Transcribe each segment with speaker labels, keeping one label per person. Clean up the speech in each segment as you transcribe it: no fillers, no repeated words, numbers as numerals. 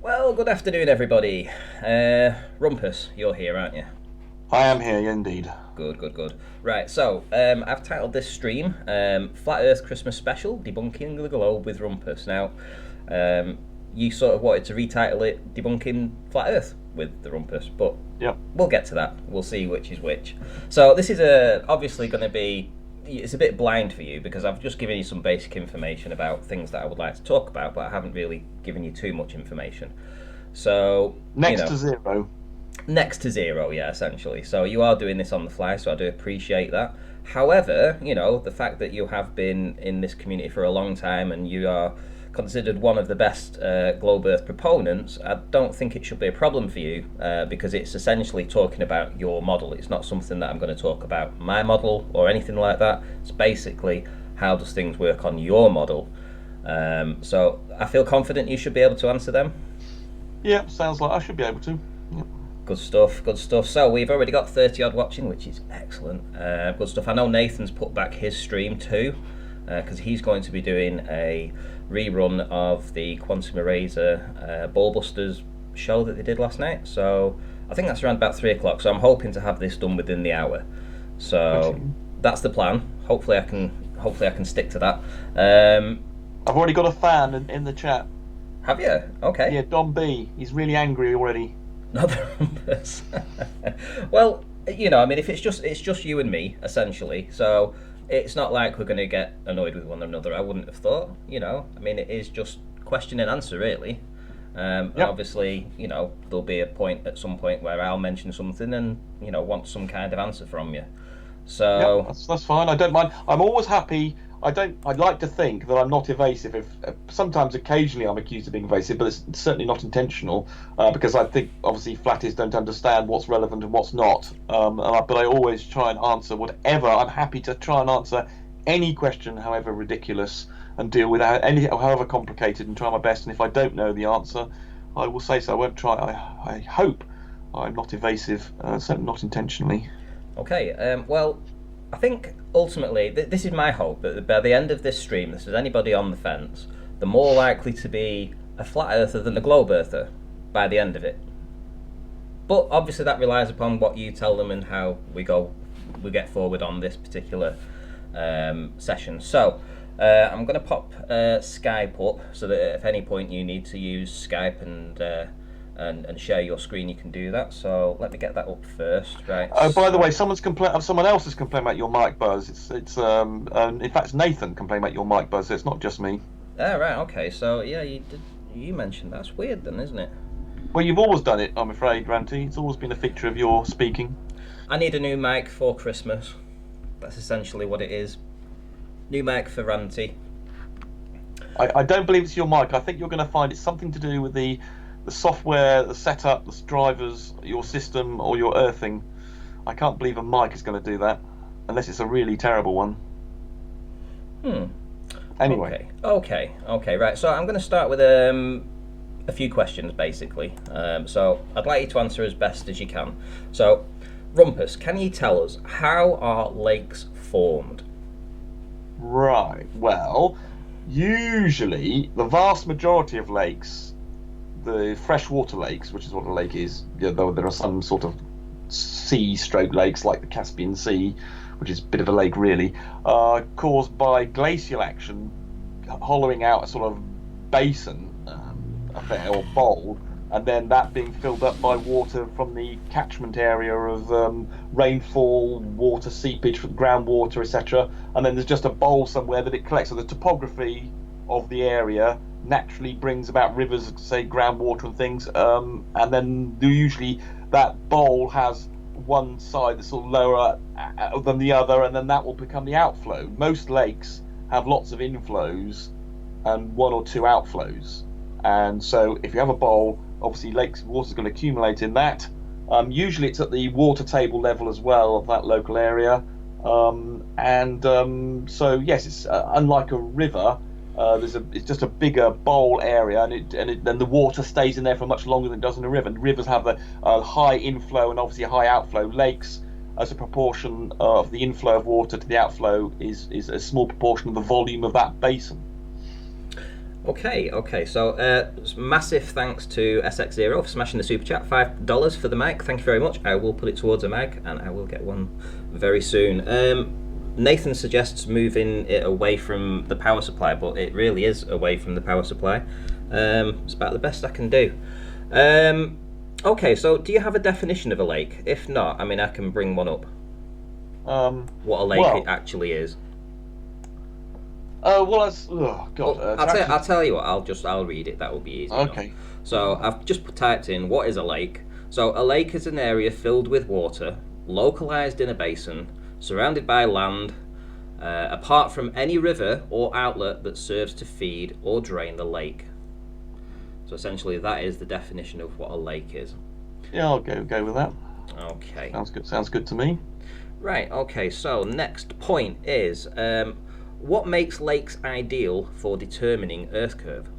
Speaker 1: Well, good afternoon, everybody. Rumpus, you're here, aren't you?
Speaker 2: I am here, indeed.
Speaker 1: Good. Right, so I've titled this stream Flat Earth Christmas Special, Debunking the Globe with Rumpus. Now, you sort of wanted to retitle it Debunking Flat Earth with the Rumpus, but
Speaker 2: Yep.
Speaker 1: we'll get to that. We'll see which is which. So this is obviously going to be... It's a bit blind for you because I've just given you some basic information about things that I would like to talk about, but I haven't really given you too much information. So
Speaker 2: Next to zero.
Speaker 1: Next to zero, yeah, essentially. So you are doing this on the fly, so I do appreciate that. However, the fact that you have been in this community for a long time and you are considered one of the best globe Earth proponents, I don't think it should be a problem for you because it's essentially talking about your model. It's not something that I'm going to talk about my model or anything like that. It's basically how does things work on your model. So I feel confident you should be able to answer them.
Speaker 2: Yeah, sounds like I should be able to. Yep.
Speaker 1: Good stuff. So we've already got 30 odd watching, which is excellent. Good stuff. I know Nathan's put back his stream too, because he's going to be doing a rerun of the Quantum Eraser Ballbusters show that they did last night. So I think that's around about 3 o'clock. So I'm hoping to have this done within the hour. So
Speaker 2: Okay.
Speaker 1: That's the plan. Hopefully I can stick to that.
Speaker 2: I've already got a fan in the chat.
Speaker 1: Have you? Okay.
Speaker 2: Yeah, Don B. He's really angry already.
Speaker 1: Not the Rumpus. Well, I mean, if it's just you and me essentially, so it's not like we're going to get annoyed with one another. I wouldn't have thought. I mean, it is just question and answer really. And obviously, there'll be a point at some point where I'll mention something and want some kind of answer from you. So
Speaker 2: that's fine. I don't mind. I'm always happy. I'd like to think that I'm not evasive. If sometimes, occasionally, I'm accused of being evasive, but it's certainly not intentional because I think obviously flatties don't understand what's relevant and what's not. But I always try and answer whatever. I'm happy to try and answer any question, however ridiculous, and deal with however complicated, and try my best. And if I don't know the answer, I will say so. I won't try. I hope I'm not evasive, certainly not intentionally.
Speaker 1: Okay. Well, I think ultimately, this is my hope, that by the end of this stream, if there's anybody on the fence, they're more likely to be a flat earther than a globe earther by the end of it. But obviously that relies upon what you tell them and how we get forward on this particular session. So I'm going to pop Skype up so that at any point you need to use Skype and share your screen, you can do that. So let me get that up first, right?
Speaker 2: Oh, by the way, someone else has complained about your mic buzz. It's in fact Nathan complained about your mic buzz. So it's not just me.
Speaker 1: Oh, right, okay. So yeah, you mentioned that's weird then, isn't it?
Speaker 2: Well, you've always done it, I'm afraid, Ranty. It's always been a feature of your speaking.
Speaker 1: I need a new mic for Christmas. That's essentially what it is. New mic for Ranty.
Speaker 2: I don't believe it's your mic. I think you're going to find it's something to do with the software, the setup, the drivers, your system, or your earthing. I can't believe a mic is going to do that, unless it's a really terrible one. Anyway.
Speaker 1: Okay, right. So I'm going to start with a few questions, basically. So I'd like you to answer as best as you can. So, Rumpus, can you tell us, how are lakes formed?
Speaker 2: Right, well, usually the vast majority of lakes, the freshwater lakes, which is what a lake is, though there are some sort of sea-stroke lakes like the Caspian Sea, which is a bit of a lake really, caused by glacial action, hollowing out a sort of basin affair or bowl, and then that being filled up by water from the catchment area of rainfall, water seepage from groundwater, etc. And then there's just a bowl somewhere that it collects. So the topography of the area naturally brings about rivers, say groundwater and things, and then usually that bowl has one side that's sort of lower than the other, and then that will become the outflow. Most lakes have lots of inflows and one or two outflows, and so if you have a bowl, obviously lakes water's going to accumulate in that. Usually it's at the water table level as well of that local area, so yes, it's unlike a river. It's just a bigger bowl area, and then the water stays in there for much longer than it does in a river. And rivers have a high inflow and obviously a high outflow. Lakes, as a proportion of the inflow of water to the outflow, is a small proportion of the volume of that basin.
Speaker 1: Okay. So massive thanks to SX0 for smashing the super chat. $5 for the mic. Thank you very much. I will put it towards a mic, and I will get one very soon. Nathan suggests moving it away from the power supply, but it really is away from the power supply. It's about the best I can do. Okay, so do you have a definition of a lake? If not, I mean, I can bring one up. What a lake actually is.
Speaker 2: God.
Speaker 1: I'll tell you what. I'll read it. That will be easy.
Speaker 2: Okay.
Speaker 1: Enough. So I've just typed in what is a lake. So a lake is an area filled with water, localized in a basin, surrounded by land, apart from any river or outlet that serves to feed or drain the lake. So essentially, that is the definition of what a lake is.
Speaker 2: Yeah, I'll go with that.
Speaker 1: Okay.
Speaker 2: Sounds good to me.
Speaker 1: Right. Okay. So next point is what makes lakes ideal for determining Earth curve?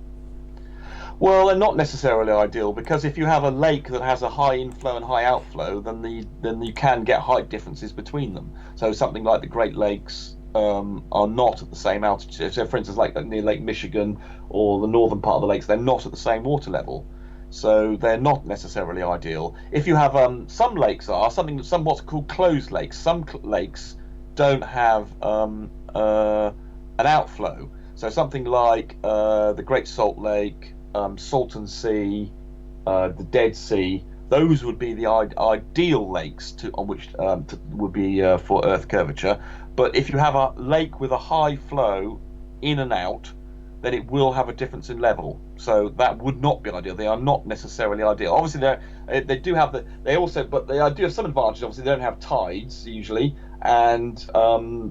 Speaker 2: Well, they're not necessarily ideal, because if you have a lake that has a high inflow and high outflow, then you can get height differences between them. So something like the Great Lakes are not at the same altitude. So, for instance, like near Lake Michigan or the northern part of the lakes, they're not at the same water level. So they're not necessarily ideal. If you have some lakes are some what's called closed lakes. Some lakes don't have an outflow. So something like the Great Salt Lake, Salton Sea, the Dead Sea, those would be the ideal lakes on which would be for Earth curvature. But if you have a lake with a high flow in and out, then it will have a difference in level. So that would not be ideal. They are not necessarily ideal. Obviously, they do have but they do have some advantage. Obviously, they don't have tides usually, and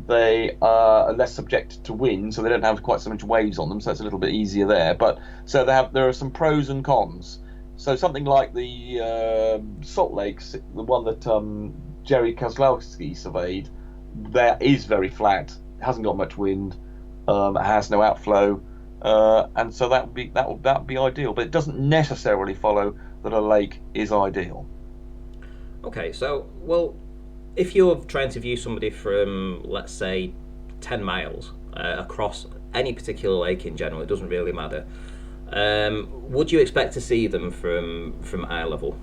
Speaker 2: they are less subject to wind, so they don't have quite so much waves on them. So it's a little bit easier there. But so there are some pros and cons. So something like the Salt Lakes, the one that Jerry Kozlowski surveyed, that is very flat, hasn't got much wind, it has no outflow, and so that would be ideal. But it doesn't necessarily follow that a lake is ideal.
Speaker 1: Okay, so if you're trying to view somebody from, let's say, 10 miles across any particular lake in general, it doesn't really matter. Would you expect to see them from eye level?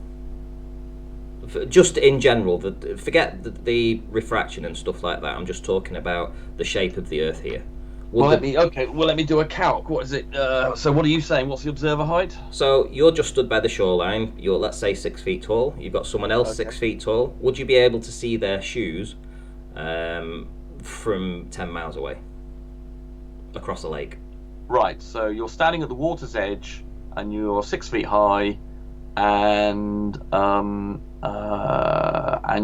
Speaker 1: Just in general, forget the refraction and stuff like that. I'm just talking about the shape of the Earth here.
Speaker 2: Let me do a calc. What is it? So what are you saying? What's the observer height?
Speaker 1: So you're just stood by the shoreline. You're, let's say, 6 feet tall. You've got someone else 6 feet tall. Would you be able to see their shoes from 10 miles away across a lake?
Speaker 2: Right. So you're standing at the water's edge, and you're 6 feet high, and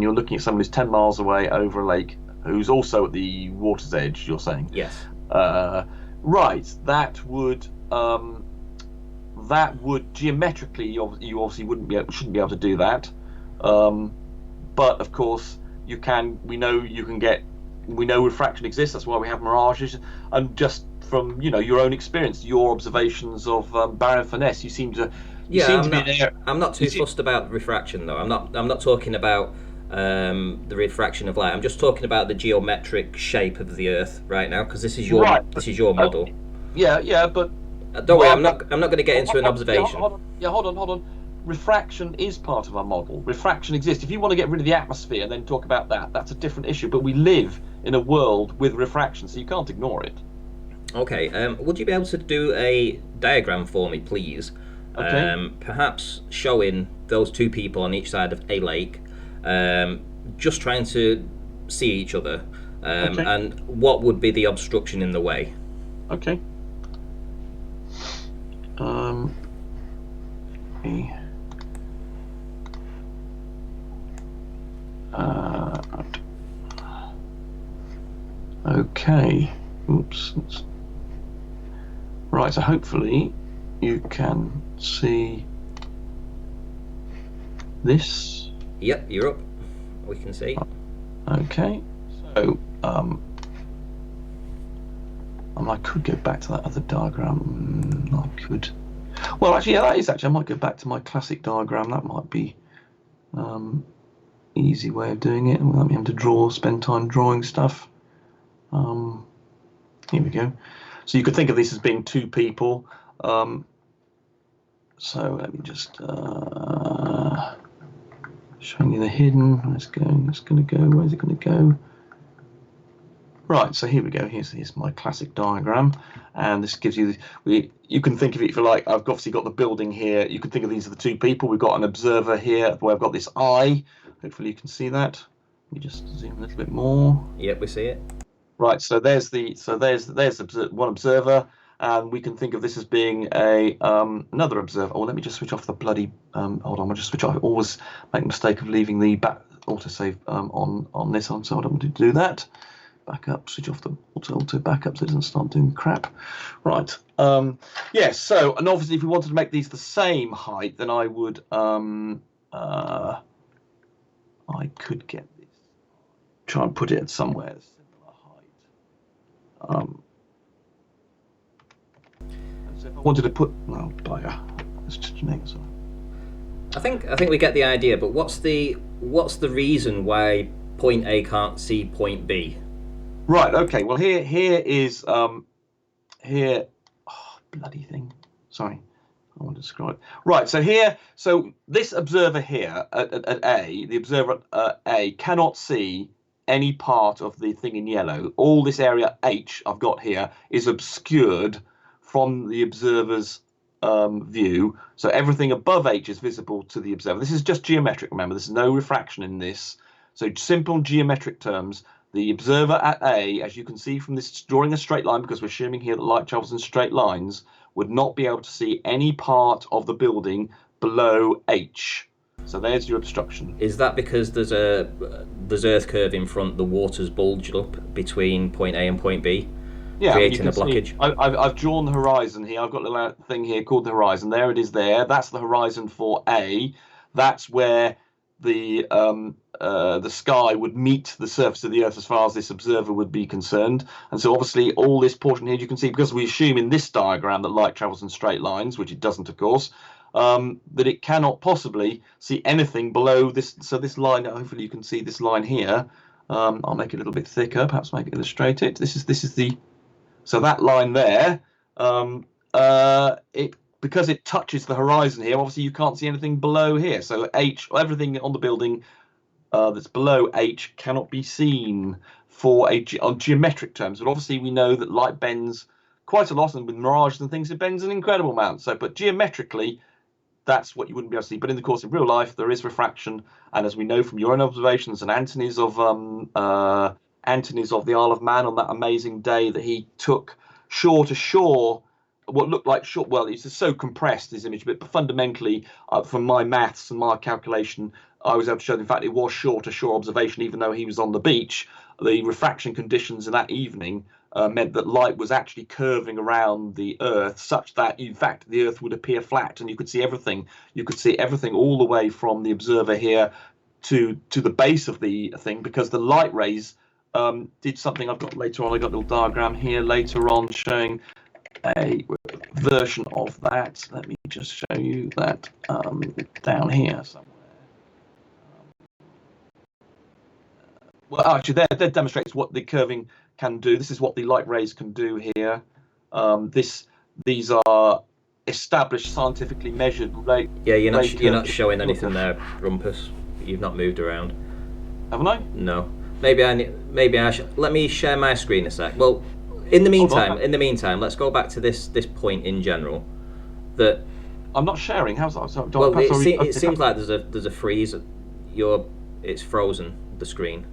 Speaker 2: you're looking at someone who's 10 miles away over a lake, who's also at the water's edge. You're saying?
Speaker 1: Yes.
Speaker 2: Right. That would geometrically, you obviously shouldn't be able to do that. But of course you can. We know refraction exists. That's why we have mirages. And just from your own experience, your observations of Baron Furness, you seem to.
Speaker 1: I'm not too fussed about refraction though. I'm not talking about the refraction of light. I'm just talking about the geometric shape of the Earth right now, because this is your model.
Speaker 2: But
Speaker 1: don't worry. I'm not going to get into an observation.
Speaker 2: Hold on. refraction is part of our model. Refraction exists. If you want to get rid of the atmosphere and then talk about that, that's a different issue. But we live in a world with refraction, so you can't ignore it.
Speaker 1: Okay, would you be able to do a diagram for me, please?
Speaker 2: Okay.
Speaker 1: Perhaps showing those two people on each side of a lake, just trying to see each other,
Speaker 2: Okay.
Speaker 1: and what would be the obstruction in the way?
Speaker 2: Okay. Okay. Oops. Right. So hopefully you can see this.
Speaker 1: Yep, you're up. We can see.
Speaker 2: Okay. So I could go back to that other diagram. I could. Well, actually, yeah, that is actually. I might go back to my classic diagram. That might be easy way of doing it without me having to spend time drawing stuff. Here we go. So you could think of this as being two people. So let me just showing you the hidden. It's going to go. Where's it going to go? Right. So here we go. Here's my classic diagram, and this gives you. You can think of it if you like. I've obviously got the building here. You can think of these are the two people. We've got an observer here where I've got this eye. Hopefully you can see that. Let me just zoom a little bit more.
Speaker 1: Yep, we see it.
Speaker 2: Right, so there's one observer, and we can think of this as being a another observer. Oh, let me just switch off the bloody. Hold on, I'll just switch off. I always make the mistake of leaving the autosave on this one, so I don't want to do that. Back up, switch off the auto backup so it doesn't start doing crap. Right. Yes. So, and obviously, if we wanted to make these the same height, then I would I could get this. Try and put it at somewhere. So if I wanted to put, well, let's just make this.
Speaker 1: I think we get the idea, but what's the reason why point A can't see point B?
Speaker 2: Right. Okay. Well, here is here. Oh, bloody thing. Sorry, I want to describe. Right. So this observer here at A, the observer at A cannot see any part of the thing in yellow. All this area H I've got here is obscured from the observer's view. So everything above H is visible to the observer. This is just geometric, remember. There's no refraction in this. So simple geometric terms. The observer at A, as you can see from this drawing a straight line, because we're assuming here that light travels in straight lines, would not be able to see any part of the building below H. So there's your obstruction.
Speaker 1: Is that because there's earth curve in front, the water's bulged up between point A and point B, creating a blockage?
Speaker 2: I've drawn the horizon here. I've got a little thing here called the horizon. There it is there. That's the horizon for A. That's where the sky would meet the surface of the Earth as far as this observer would be concerned. And so obviously all this portion here, you can see, because we assume in this diagram that light travels in straight lines, which it doesn't, of course, that it cannot possibly see anything below this. So this line, hopefully you can see this line here. I'll make it a little bit thicker, perhaps make it illustrate it. This is the, so that line there, because it touches the horizon here, obviously you can't see anything below here. So H, everything on the building that's below H cannot be seen on geometric terms. But obviously we know that light bends quite a lot, and with mirages and things, it bends an incredible amount. So, but geometrically, that's what you wouldn't be able to see. But in the course of real life, there is refraction, and as we know from your own observations and Antony's of the Isle of Man on that amazing day that he took shore to shore, what looked like shore. Well, it's just so compressed, this image, but fundamentally, from my maths and my calculation, I was able to show that, in fact, it was shore to shore observation, even though he was on the beach. The refraction conditions in that evening meant that light was actually curving around the Earth, such that, in fact, the Earth would appear flat, and you could see everything. You could see everything all the way from the observer here to the base of the thing, because the light rays did something. I've got later on. I got a little diagram here later on showing a version of that. Let me just show you that down here somewhere. Well, actually, that demonstrates what the curving can do. This is what the light rays can do here. These are established, scientifically measured ray.
Speaker 1: Yeah, you're
Speaker 2: Curvature.
Speaker 1: not showing anything there, Rumpus. You've not moved around.
Speaker 2: Haven't I?
Speaker 1: No. Maybe I should. Let me share my screen a sec. Well, in the meantime, let's go back to this point in general. That
Speaker 2: I'm not sharing. How's that? So,
Speaker 1: well, it seems like there's a freeze. It's frozen, the screen.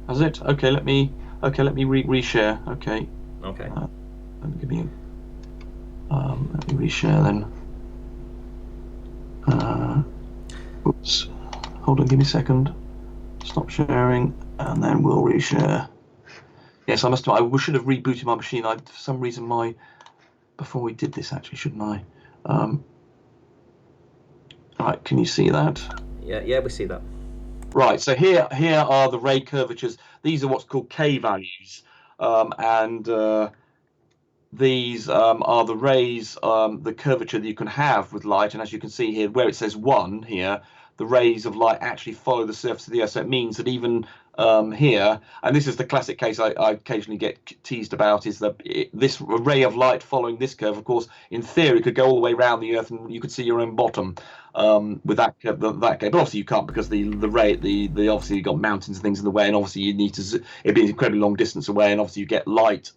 Speaker 2: Has it? Okay, let me reshare. Okay.
Speaker 1: Okay.
Speaker 2: Let me reshare then. Oops. Hold on, give me a second. Stop sharing, and then we'll reshare. Yes, I should have rebooted my machine. For some reason, before we did this, actually, shouldn't I? Right, can you see that?
Speaker 1: Yeah, we see that.
Speaker 2: Right, so here are the ray curvatures. These are what's called K values, and these are the rays, the curvature that you can have with light. And as you can see here, where it says 1 here, the rays of light actually follow the surface of the Earth. So it means that even here, and this is the classic case I occasionally get teased about, is that this ray of light following this curve, of course, in theory, could go all the way around the Earth and you could see your own bottom with that curve. But obviously you can't, because the ray, the obviously you've got mountains and things in the way, and obviously you need to, it'd be an incredibly long distance away, and obviously you get light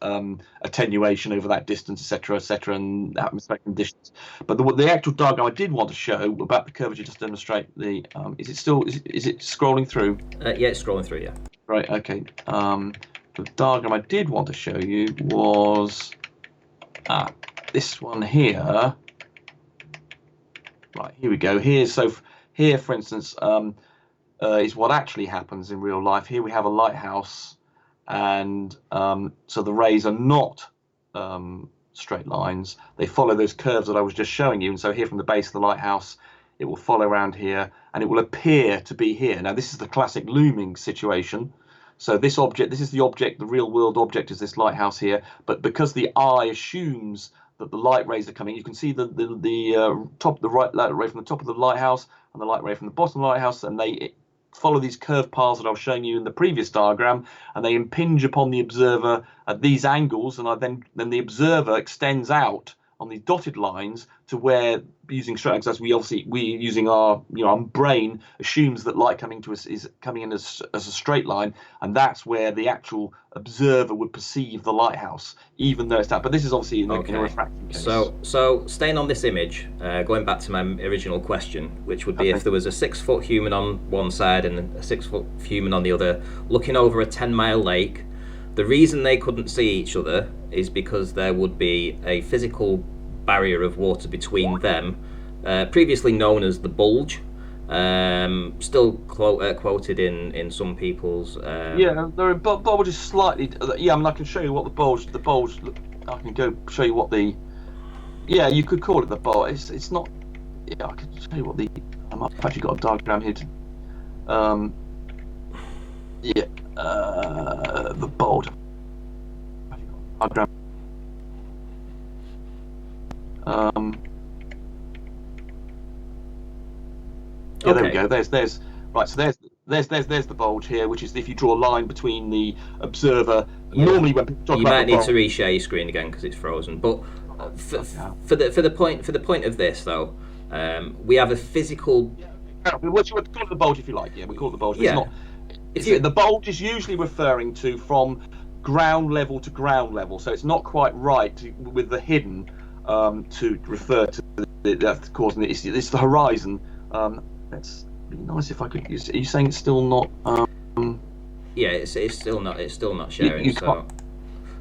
Speaker 2: attenuation over that distance, etc., and atmospheric conditions. But the actual diagram I did want to show about the curvature, just to demonstrate the, is it scrolling through?
Speaker 1: Yeah, it's scrolling through. Yeah.
Speaker 2: Right. Okay. The diagram I did want to show you was this one here. Right. Here we go. Here, for instance, is what actually happens in real life. Here we have a lighthouse, and so the rays are not straight lines. They follow those curves that I was just showing you. And so here from the base of the lighthouse, it will follow around here, and it will appear to be here. Now, this is the classic looming situation. So this is the object, the real world object is this lighthouse here. But because the eye assumes that the light rays are coming, you can see the light ray from the top of the lighthouse and the light ray from the bottom of the lighthouse, and they follow these curved paths that I was showing you in the previous diagram, and they impinge upon the observer at these angles, and then the observer extends out on these dotted lines to where, using straight lines, as we using our our brain assumes that light coming to us is coming in as a straight line, and that's where the actual observer would perceive the lighthouse, even though it's that. But this is obviously in a refraction case.
Speaker 1: So staying on this image, going back to my original question, which would be if there was a 6-foot human on one side and a 6-foot human on the other, looking over a 10-mile lake. The reason they couldn't see each other is because there would be a physical barrier of water between them, previously known as the Bulge, still quoted in some people's...
Speaker 2: Yeah, the bulge is slightly... Yeah, I mean, I can show you what the bulge... I can go show you what the... Yeah, you could call it the bulge. It's not... Yeah, I can show you what the... I've actually got a diagram here to... Yeah, the bulge. Diagram. Yeah, there we go. There's right. So there's the bulge here, which is if you draw a line between the observer. Yeah. Normally, when people talk
Speaker 1: you
Speaker 2: about
Speaker 1: might need to reshare your screen again because it's frozen. But for the point of this though, we have a physical.
Speaker 2: What you would call it the bulge if you like. Yeah, we call it the bulge.
Speaker 1: Yeah.
Speaker 2: The bulge is usually referring to from ground level to ground level, so it's not quite right with the hidden to refer to that's causing it. It's the horizon. That's be nice if I could. Are you saying it's still not?
Speaker 1: Yeah, it's still not sharing.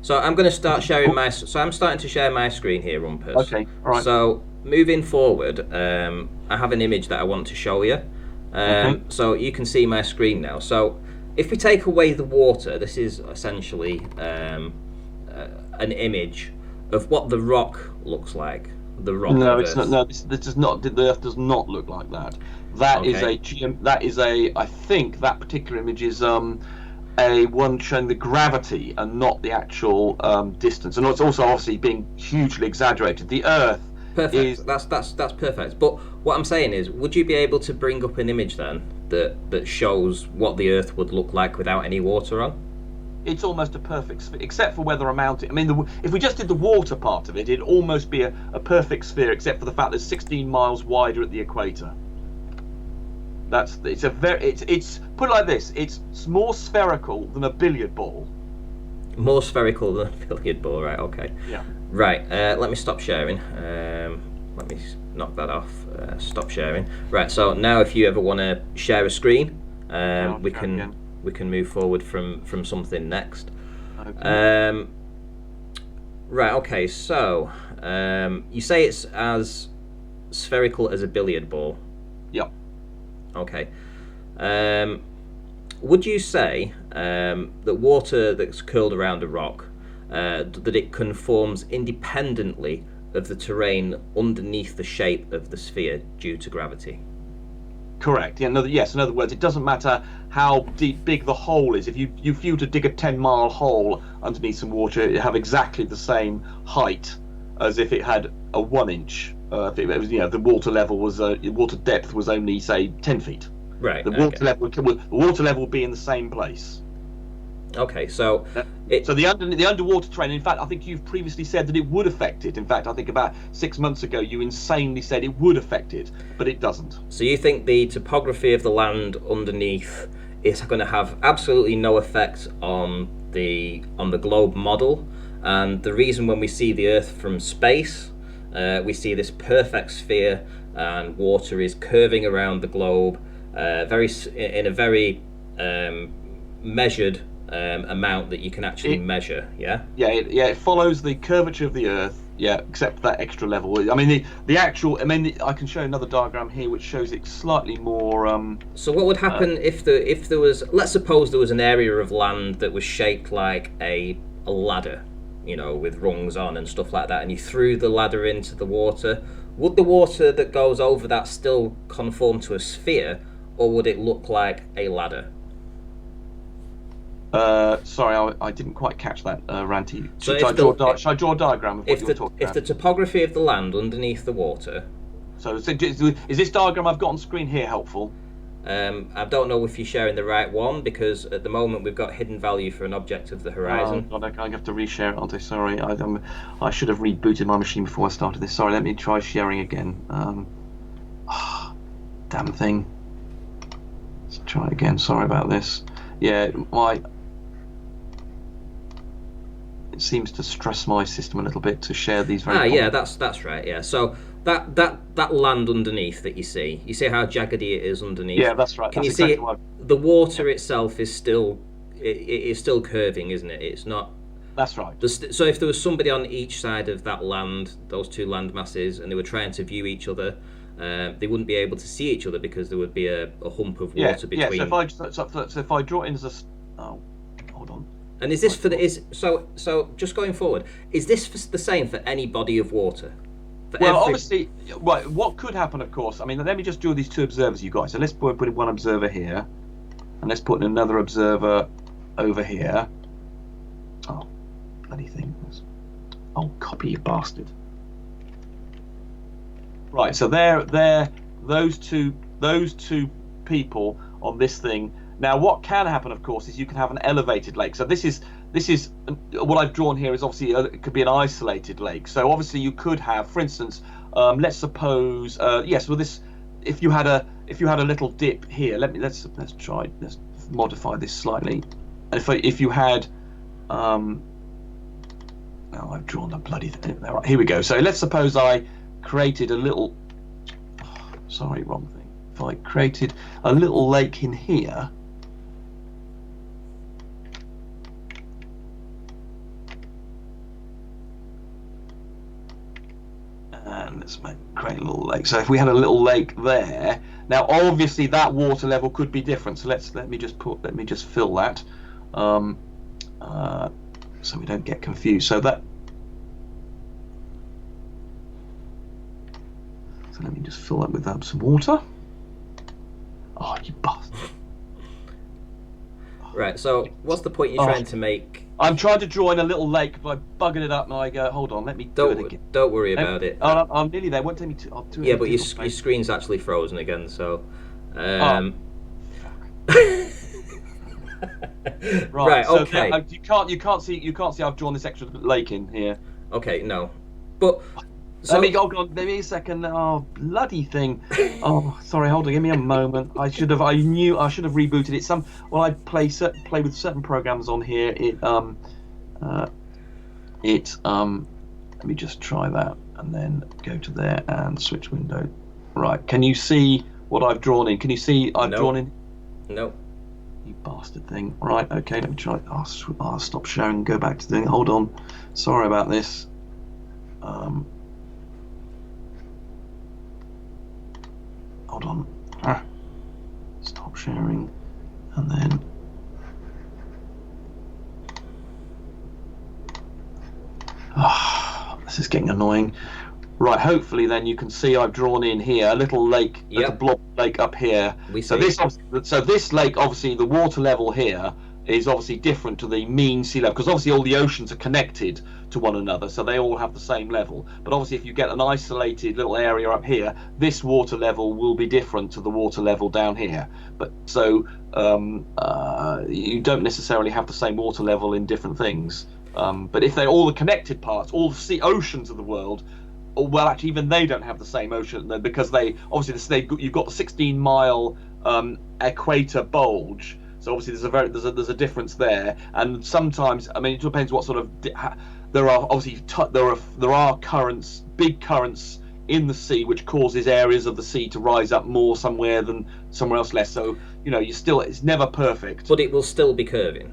Speaker 1: So I'm going to start sharing my. So I'm starting to share my screen here, Rumpus.
Speaker 2: Okay, all right.
Speaker 1: So moving forward, I have an image that I want to show you.
Speaker 2: Okay.
Speaker 1: So you can see my screen now. So if we take away the water, this is essentially an image of what the rock looks like. The rock.
Speaker 2: No, it's not. No, this does not. The Earth does not look like that. That is a. I think that particular image is a one showing the gravity and not the actual distance, and it's also obviously being hugely exaggerated. The Earth.
Speaker 1: Perfect. That's perfect. But what I'm saying is, would you be able to bring up an image then that shows what the Earth would look like without any water on?
Speaker 2: it's almost a perfect sphere, except for whether I'm mounting. I mean, if we just did the water part of it, it'd almost be a perfect sphere, except for the fact that it's 16 miles wider at the equator. It's put it like this: it's more spherical than a billiard ball.
Speaker 1: More spherical than a billiard ball, right? Okay.
Speaker 2: Yeah.
Speaker 1: Right. Let me stop sharing. Let me knock that off. Stop sharing. Right. So now, if you ever want to share a screen, we can move forward from something next.
Speaker 2: Okay.
Speaker 1: Right. Okay. So you say it's as spherical as a billiard ball.
Speaker 2: Yeah.
Speaker 1: Okay. Would you say that water that's curled around a rock, that it conforms independently of the terrain underneath the shape of the sphere due to gravity?
Speaker 2: Correct. Yeah. In other words, it doesn't matter how big the hole is. If you were to dig a 10-mile hole underneath some water, it would have exactly the same height as if it had a 1 inch. If it was, the water level was water depth was only, say, 10 feet.
Speaker 1: Right.
Speaker 2: The water level would be in the same place.
Speaker 1: Okay, so
Speaker 2: the underwater terrain. In fact, I think you've previously said that it would affect it. In fact, I think about 6 months ago you insanely said it would affect it, but it doesn't.
Speaker 1: So you think the topography of the land underneath is going to have absolutely no effect on the globe model, and the reason when we see the Earth from space, we see this perfect sphere, and water is curving around the globe, in a very measured amount that you can actually measure. Yeah.
Speaker 2: Yeah. It follows the curvature of the Earth. Yeah, except for that extra level. I mean, the actual. I mean, I can show another diagram here which shows it slightly more.
Speaker 1: So what would happen if there was? Let's suppose there was an area of land that was shaped like a ladder, with rungs on and stuff like that, and you threw the ladder into the water. Would the water that goes over that still conform to a sphere, or would it look like a ladder?
Speaker 2: Sorry, I didn't quite catch that, Ranty.
Speaker 1: So
Speaker 2: Should I draw a diagram of what you're talking about?
Speaker 1: If the topography of the land underneath the water...
Speaker 2: So is this diagram I've got on screen here helpful?
Speaker 1: I don't know if you're sharing the right one, because at the moment we've got hidden value for an object of the horizon.
Speaker 2: Oh, God, I have to reshare it, aren't I? Sorry, I should have rebooted my machine before I started this. Sorry, let me try sharing again. Damn thing. Let's try again. Sorry about this. Yeah, it seems to stress my system a little bit to share these very.
Speaker 1: Yeah, that's right. Yeah, so that land underneath that you see how jaggedy it is underneath.
Speaker 2: Yeah, that's right.
Speaker 1: Can you see it? The water itself is still curving, isn't it? It's not.
Speaker 2: That's right.
Speaker 1: So if there was somebody on each side of that land, those two land masses, and they were trying to view each other, they wouldn't be able to see each other because there would be a hump of water between.
Speaker 2: Yeah. So if I draw it in as a hold on.
Speaker 1: And is this so just going forward? Is this the same for any body of water?
Speaker 2: Obviously, right. What could happen, of course. I mean, let me just draw these two observers, you guys. So let's put in one observer here, and let's put in another observer over here. Oh, bloody thing! Oh, copy, you bastard! Right. So they're those two people on this thing. Now, what can happen, of course, is you can have an elevated lake. So this is what I've drawn here is obviously it could be an isolated lake. So obviously you could have, for instance, let's suppose yes. Well, this if you had a little dip here. Let's modify this slightly. And if you had oh, I've drawn the bloody thing. Right, here we go. So let's suppose I created a little. Oh, sorry, wrong thing. If I created a little lake in here. And let's create a little lake. So if we had a little lake there, now obviously that water level could be different. So let me just fill that, so we don't get confused. So let me just fill that with some water. Oh, you bastard!
Speaker 1: Right. So what's the point you're trying to make?
Speaker 2: I'm trying to draw in a little lake, but I buggered it up and I go, hold on, let me do it again.
Speaker 1: Don't worry about it.
Speaker 2: I'm nearly there. Won't take me to. I'll do it.
Speaker 1: Yeah, but your screen's actually frozen again, so.
Speaker 2: Right.
Speaker 1: Right.
Speaker 2: So
Speaker 1: Okay.
Speaker 2: you can't see I've drawn this extra lake in here.
Speaker 1: Okay. No. But
Speaker 2: Let me
Speaker 1: so
Speaker 2: go on. Give me a second. Oh, bloody thing. Oh, sorry. Hold on. Give me a moment. I knew I should have rebooted it. Well, I play with certain programs on here. Uh, Let me just try that and then go to there and switch window. Right. Can you see what I've drawn in? Can you see I've
Speaker 1: no.
Speaker 2: drawn in?
Speaker 1: No.
Speaker 2: You bastard thing. Right. Okay. Let me try. I'll stop sharing. Go back to the thing. Hold on. Sorry about this. Hold on. Stop sharing, and then this is getting annoying. Right, hopefully then you can see I've drawn in here a little lake,
Speaker 1: Yep.
Speaker 2: a blob lake up here.
Speaker 1: We
Speaker 2: So
Speaker 1: see.
Speaker 2: this lake, obviously the water level here is obviously different to the mean sea level, because obviously all the oceans are connected to one another, so they all have the same level. But obviously if you get an isolated little area up here, this water level will be different to the water level down here. But so you don't necessarily have the same water level in different things. But if they're all the connected parts, all the oceans of the world, well, actually, even they don't have the same ocean, because you've got the 16-mile equator bulge. So obviously there's a difference there, and sometimes, I mean, it depends what sort of there are obviously there are currents, big currents in the sea, which causes areas of the sea to rise up more somewhere than somewhere else less. So it's never perfect.
Speaker 1: But it will still be curving.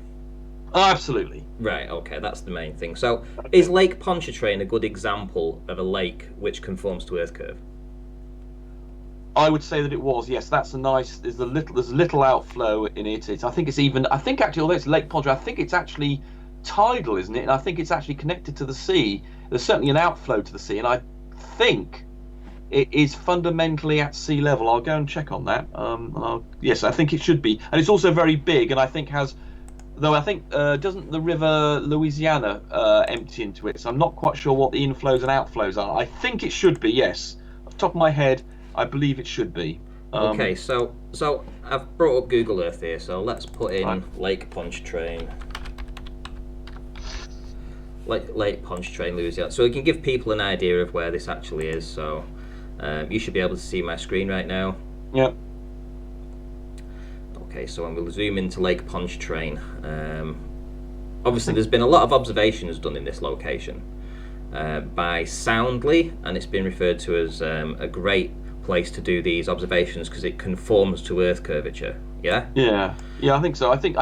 Speaker 2: Oh, absolutely.
Speaker 1: Right, okay, that's the main thing. So, is Lake Pontchartrain a good example of a lake which conforms to Earth curve?
Speaker 2: I would say that it was. Yes, that's a nice. There's a little outflow in it. I think actually, although it's Lake Pontchartrain, I think it's actually tidal, isn't it? And I think it's actually connected to the sea. There's certainly an outflow to the sea, and I think it is fundamentally at sea level. I'll go and check on that. Yes, I think it should be, and it's also very big, and I think has. Though I think doesn't the river Louisiana empty into it? So I'm not quite sure what the inflows and outflows are. I think it should be, yes. Off the top of my head, I believe it should be.
Speaker 1: Okay, so I've brought up Google Earth here, so let's put in
Speaker 2: Right.
Speaker 1: Lake Pontchartrain. Lake Pontchartrain, Louisiana. So we can give people an idea of where this actually is. So you should be able to see my screen right now.
Speaker 2: Yep.
Speaker 1: Okay, so I'm going to zoom into Lake Pontchartrain. Obviously, there's been a lot of observations done in this location by Soundly, and it's been referred to as a great place to do these observations because it conforms to Earth curvature. Yeah.
Speaker 2: Yeah. I think so. I think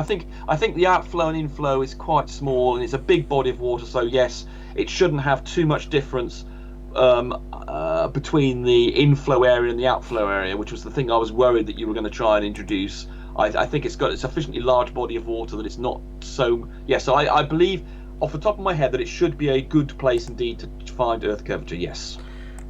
Speaker 2: the outflow and inflow is quite small, and it's a big body of water. So yes, it shouldn't have too much difference between the inflow area and the outflow area, which was the thing I was worried that you were going to try and introduce. I think it's got a sufficiently large body of water that it's not so. Yeah, so I believe off the top of my head that it should be a good place indeed to find Earth curvature. Yes.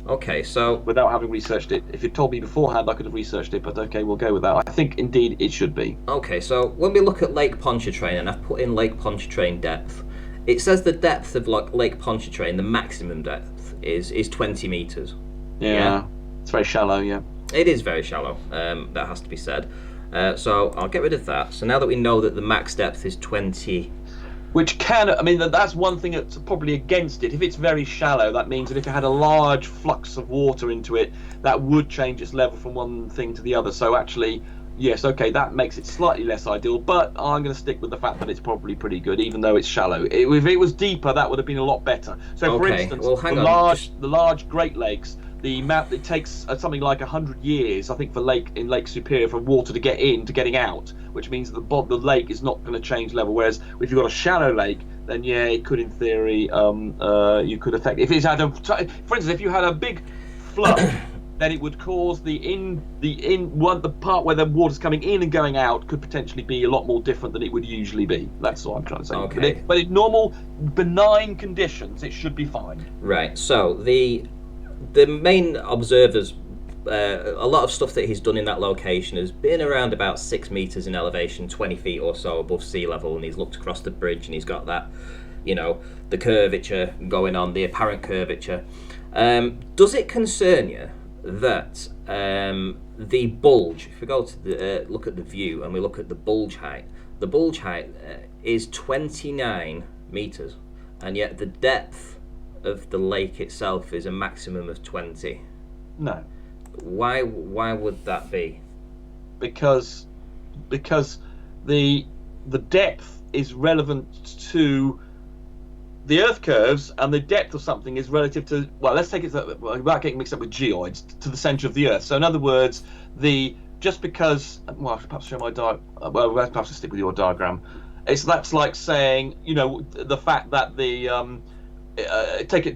Speaker 1: Okay, so
Speaker 2: Without having researched it, if you'd told me beforehand, I could have researched it. But okay, we'll go with that. I think indeed it should be.
Speaker 1: okay, so when we look at Lake Pontchartrain, and I've put in Lake Pontchartrain depth, it says the depth of Lake Pontchartrain, the maximum depth is 20 meters.
Speaker 2: Yeah. It's very shallow. Yeah.
Speaker 1: It is very shallow. That has to be said. So I'll get rid of that. So now that we know that the max depth is 20.
Speaker 2: Which that's one thing that's probably against it. If it's very shallow, that means that if it had a large flux of water into it, that would change its level from one thing to the other. So actually, yes, okay, that makes it slightly less ideal, but I'm going to stick with the fact that it's probably pretty good, even though it's shallow. If it was deeper, that would have been a lot better. So, for
Speaker 1: Okay,
Speaker 2: instance,
Speaker 1: well, hang on,
Speaker 2: the large Great Lakes, it takes something like 100 years, I think, in Lake Superior for water to get in to getting out, which means that the lake is not going to change level. Whereas if you've got a shallow lake, then yeah, it could, in theory, you could affect. For instance, if you had a big flood, then it would cause the part where the water's coming in and going out could potentially be a lot more different than it would usually be. That's what I'm trying to say.
Speaker 1: Okay.
Speaker 2: But in normal, benign conditions, it should be fine.
Speaker 1: Right, so the main observers, a lot of stuff that he's done in that location has been around about 6 meters in elevation, 20 feet or so above sea level, and he's looked across the bridge and he's got that, the curvature going on, the apparent curvature. Does it concern you that the bulge, if we go to look at the view and we look at the bulge height, the bulge height is 29 meters, and yet the depth of the lake itself is a maximum of 20.
Speaker 2: No.
Speaker 1: Why would that be?
Speaker 2: Because the depth is relevant to the Earth curves, and the depth of something is relative to, well, let's take it without getting mixed up with geoids, to the centre of the Earth. So in other words, just because, well, I should perhaps show my well, perhaps I'll stick with your diagram. That's like saying, the fact that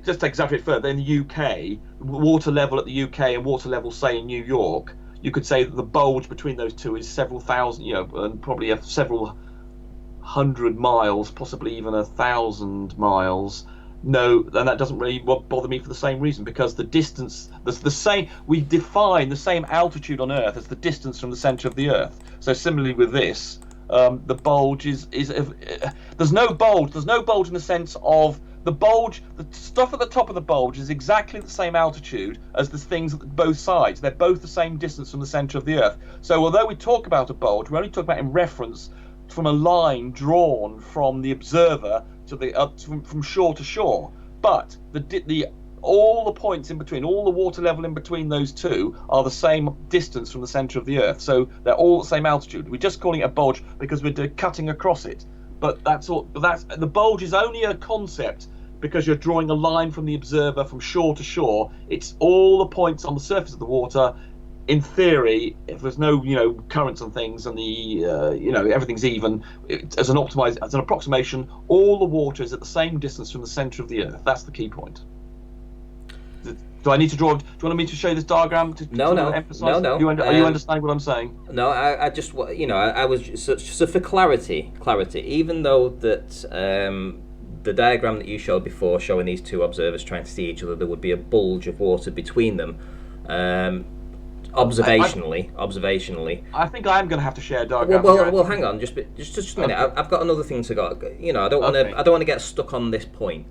Speaker 2: just take exaggerate further. In the UK, water level at the UK and water level, say, in New York, you could say that the bulge between those two is several thousand, and probably several hundred miles, possibly even 1,000 miles. No, and that doesn't really bother me for the same reason, because the distance, the same, we define the same altitude on Earth as the distance from the centre of the Earth. So similarly with this, the bulge is there's no bulge in the sense of the bulge. The stuff at the top of the bulge is exactly the same altitude as the things at both sides. They're both the same distance from the centre of the Earth. So although we talk about a bulge, we're only talking about in reference from a line drawn from the observer to from shore to shore. But all the points in between, all the water level in between those two are the same distance from the centre of the Earth. So they're all the same altitude. We're just calling it a bulge because we're cutting across it. But that's all. The bulge is only a concept because you're drawing a line from the observer from shore to shore. It's all the points on the surface of the water. In theory, if there's no currents and things, and everything's even, as an approximation, all the water is at the same distance from the centre of the Earth. That's the key point. Do I need to draw? Do you want me to show you this diagram to emphasise?
Speaker 1: No.
Speaker 2: Are you understanding what I'm saying?
Speaker 1: No, I just I was so for clarity. Even though that the diagram that you showed before, showing these two observers trying to see each other, there would be a bulge of water between them. Observationally,
Speaker 2: I think I am going to have to share a diagram.
Speaker 1: Well, hang on, just a minute. Okay. I've got another thing to go. I don't want to get stuck on this point.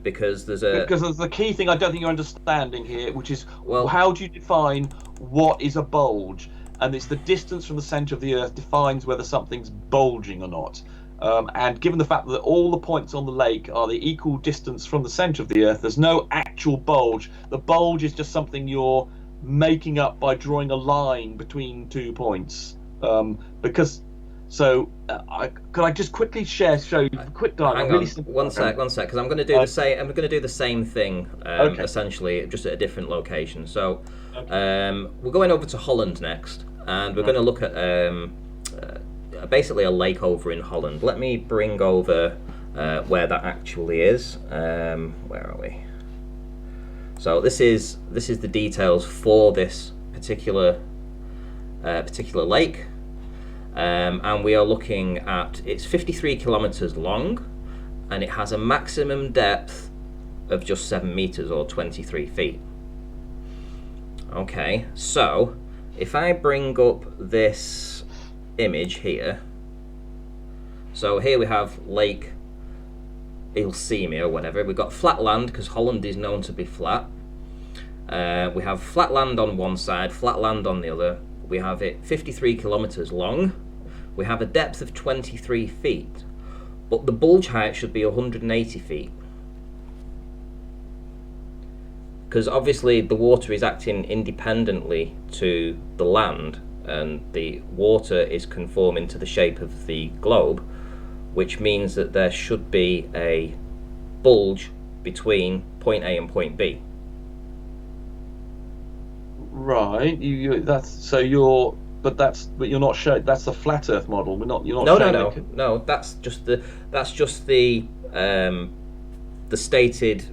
Speaker 1: Because there's the key thing I don't think you're understanding here, which is, how do you define what is a bulge? And it's the distance from the centre of the Earth defines whether something's bulging or not. And given the fact that all the points on the lake are the equal distance from the centre of the Earth, there's no actual bulge. The bulge is just something you're making up by drawing a line between 2 points. Could I just quickly show you a quick diagram? Hang on, one sec, because I'm going to do the same. I'm going to do the same thing, essentially, just at a different location. So, we're going over to Holland next, and we're going to look at basically a lake over in Holland. Let me bring over where that actually is. Where are we? So this is the details for this particular lake. And we are looking at, it's 53 kilometers long, and it has a maximum depth of just 7 meters or 23 feet. Okay, so if I bring up this image here, so here we have Lake Ilsemia or whatever. We've got flat land because Holland is known to be flat. We have flat land on one side, flat land on the other. We have it 53 kilometers long. We have a depth of 23 feet, but the bulge height should be 180 feet. Because obviously the water is acting independently to the land, and the water is conforming to the shape of the globe, which means that there should be a bulge between point A and point B.
Speaker 2: Right. But you're not showing. That's the flat Earth model. You're not.
Speaker 1: No. That's just the stated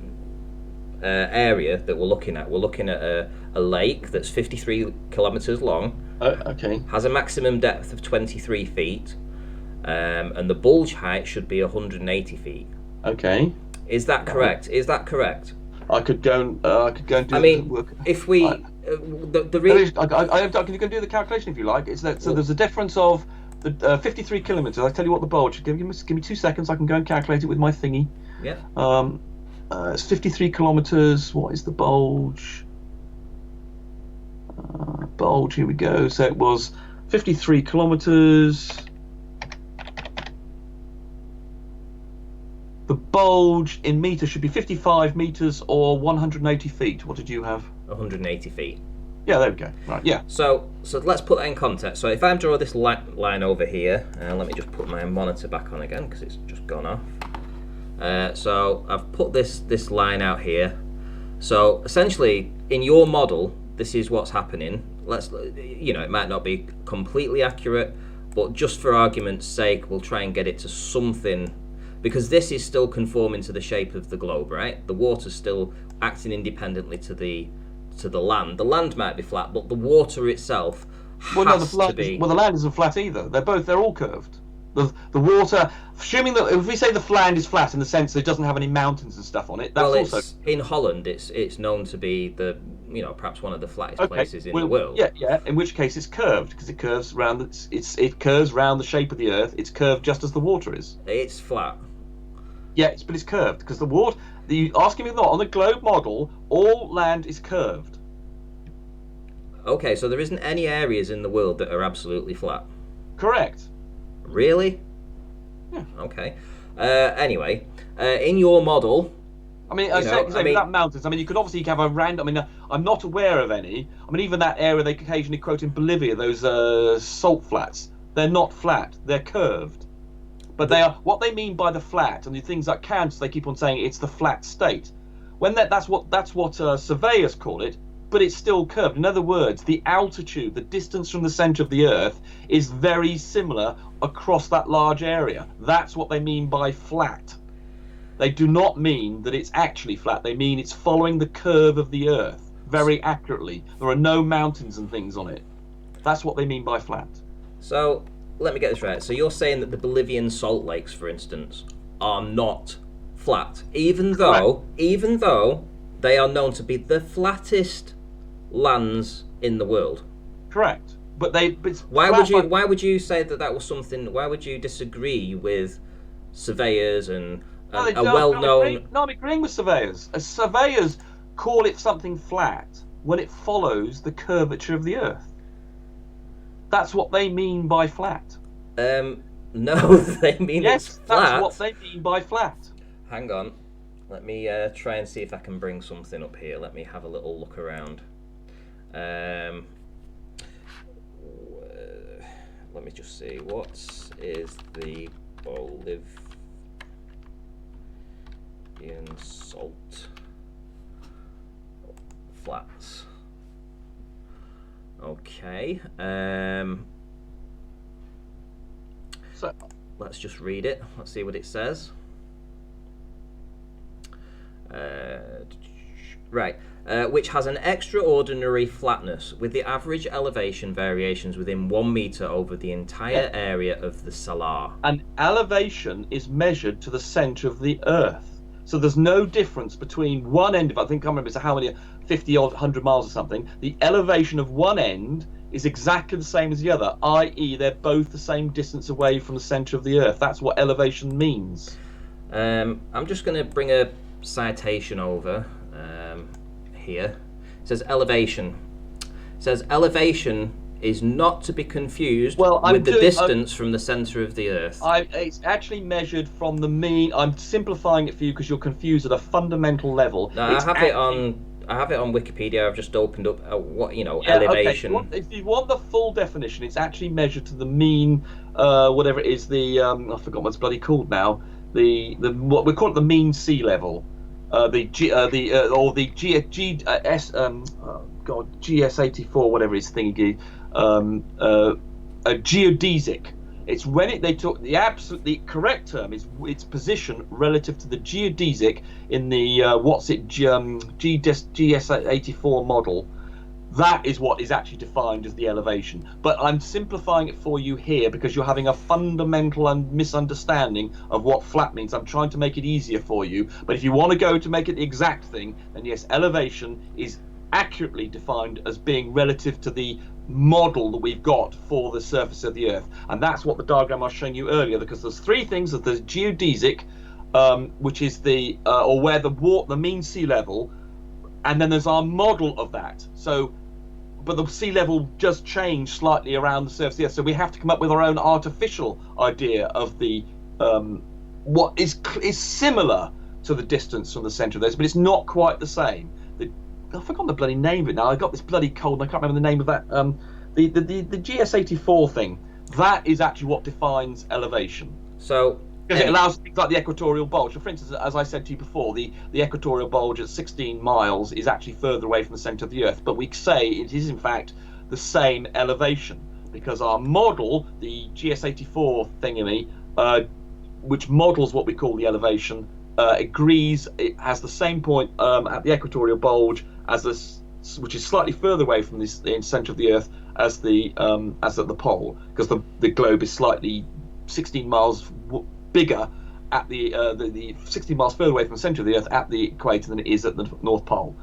Speaker 1: area that we're looking at. We're looking at a lake that's 53 kilometers long.
Speaker 2: Okay. Has
Speaker 1: a maximum depth of 23 feet, and the bulge height should be 180 feet.
Speaker 2: Okay.
Speaker 1: Is that correct?
Speaker 2: I could go and do.
Speaker 1: I mean,
Speaker 2: work.
Speaker 1: If we
Speaker 2: you can do the calculation if you like. There's a difference of the 53 kilometers. I'll tell you what the bulge. Give me 2 seconds. I can go and calculate it with my thingy.
Speaker 1: Yeah.
Speaker 2: It's 53 kilometers. What is the bulge? Bulge. Here we go. So it was 53 kilometers. The bulge in meters should be 55 meters or 180 feet. What did you have?
Speaker 1: 180 feet.
Speaker 2: Yeah, there we go. Right, yeah.
Speaker 1: So let's put that in context. So if I draw this line over here, let me just put my monitor back on again because it's just gone off. So I've put this line out here. So essentially, in your model, this is what's happening. It might not be completely accurate, but just for argument's sake, we'll try and get it to something, because this is still conforming to the shape of the globe, right? The water's still acting independently to the land. The land might be flat, but the water itself has to be.
Speaker 2: Well, the land isn't flat either. They're all curved. The water, assuming that if we say the land is flat in the sense that it doesn't have any mountains and stuff on it, that's also
Speaker 1: in Holland. It's known to be perhaps one of the flattest places in the world.
Speaker 2: Yeah. In which case it's curved because it curves round. It curves round the shape of the Earth. It's curved just as the water is.
Speaker 1: It's flat.
Speaker 2: Yeah, but it's curved because the water. Asking me not on the globe model, all land is curved.
Speaker 1: Okay, so there isn't any areas in the world that are absolutely flat.
Speaker 2: Correct.
Speaker 1: Really?
Speaker 2: Yeah.
Speaker 1: Okay. Anyway, in your model,
Speaker 2: without mountains. I mean, you could obviously have a random. I mean, I'm not aware of any. I mean, even that area they occasionally quote in Bolivia, those salt flats. They're not flat. They're curved. But they are what they mean by the flat, and the things like Kansas, they keep on saying it's the flat state. When that's what surveyors call it. But it's still curved. In other words, the altitude, the distance from the center of the Earth is very similar across that large area. That's what they mean by flat. They do not mean that it's actually flat. They mean it's following the curve of the Earth very accurately. There are no mountains and things on it. That's what they mean by flat.
Speaker 1: So let me get this right. So you're saying that the Bolivian salt lakes, for instance, are not flat, even though they are known to be the flattest lands in the world.
Speaker 2: Correct. But
Speaker 1: why would you say that was something? Why would you disagree with surveyors and a well-known?
Speaker 2: I'm agreeing with surveyors. Surveyors call it something flat when it follows the curvature of the Earth. That's what they mean by flat.
Speaker 1: No, they mean it's flat.
Speaker 2: That's what they mean by flat.
Speaker 1: Hang on. Let me try and see if I can bring something up here. Let me have a little look around. Let me just see, what is the Bolivian salt flats? Okay, so let's just read it. Let's see what it says. Right. Which has an extraordinary flatness, with the average elevation variations within 1 meter over the entire area of the salar.
Speaker 2: And elevation is measured to the center of the Earth. So there's no difference between one end of, I think, I can't remember how many, 50 or 100 miles or something. The elevation of one end is exactly the same as the other, i.e. they're both the same distance away from the center of the Earth. That's what elevation means.
Speaker 1: I'm just going to bring a citation over. Here it says elevation. It says elevation is not to be confused with the distance from the center of the Earth.
Speaker 2: It's actually measured from the mean. I'm simplifying it for you because you're confused at a fundamental level.
Speaker 1: No, I have it on Wikipedia. I've just opened up elevation.
Speaker 2: Okay. If you want the full definition, it's actually measured to the mean, whatever it is. I forgot what it's bloody called now. What we call it, the mean sea level. GS84, whatever his thingy, a geodesic. It's when they took the correct term is its position relative to the geodesic in the GS84 model. That is what is actually defined as the elevation. But I'm simplifying it for you here because you're having a fundamental misunderstanding of what flat means. I'm trying to make it easier for you. But if you want to go to make it the exact thing, then yes, elevation is accurately defined as being relative to the model that we've got for the surface of the Earth. And that's what the diagram I was showing you earlier, because there's three things. There's geodesic, which is where the mean sea level, and then there's our model of that. But the sea level just changed slightly around the surface of the Earth, so we have to come up with our own artificial idea of the what is similar to the distance from the centre of those, but it's not quite the same. I've forgotten the bloody name of it now. I got this bloody cold and I can't remember the name of that. The GS84 thing. That is actually what defines elevation.
Speaker 1: So
Speaker 2: because it allows things like the equatorial bulge. So for instance, as I said to you before, the equatorial bulge at 16 miles is actually further away from the centre of the Earth, but we say it is in fact the same elevation because our model, the GS84 thingy, which models what we call the elevation, agrees it has the same point at the equatorial bulge as this, which is slightly further away from the centre of the Earth as at the pole, because the globe is slightly 16 miles bigger at the 16 miles further away from the centre of the Earth at the equator than it is at the North Pole.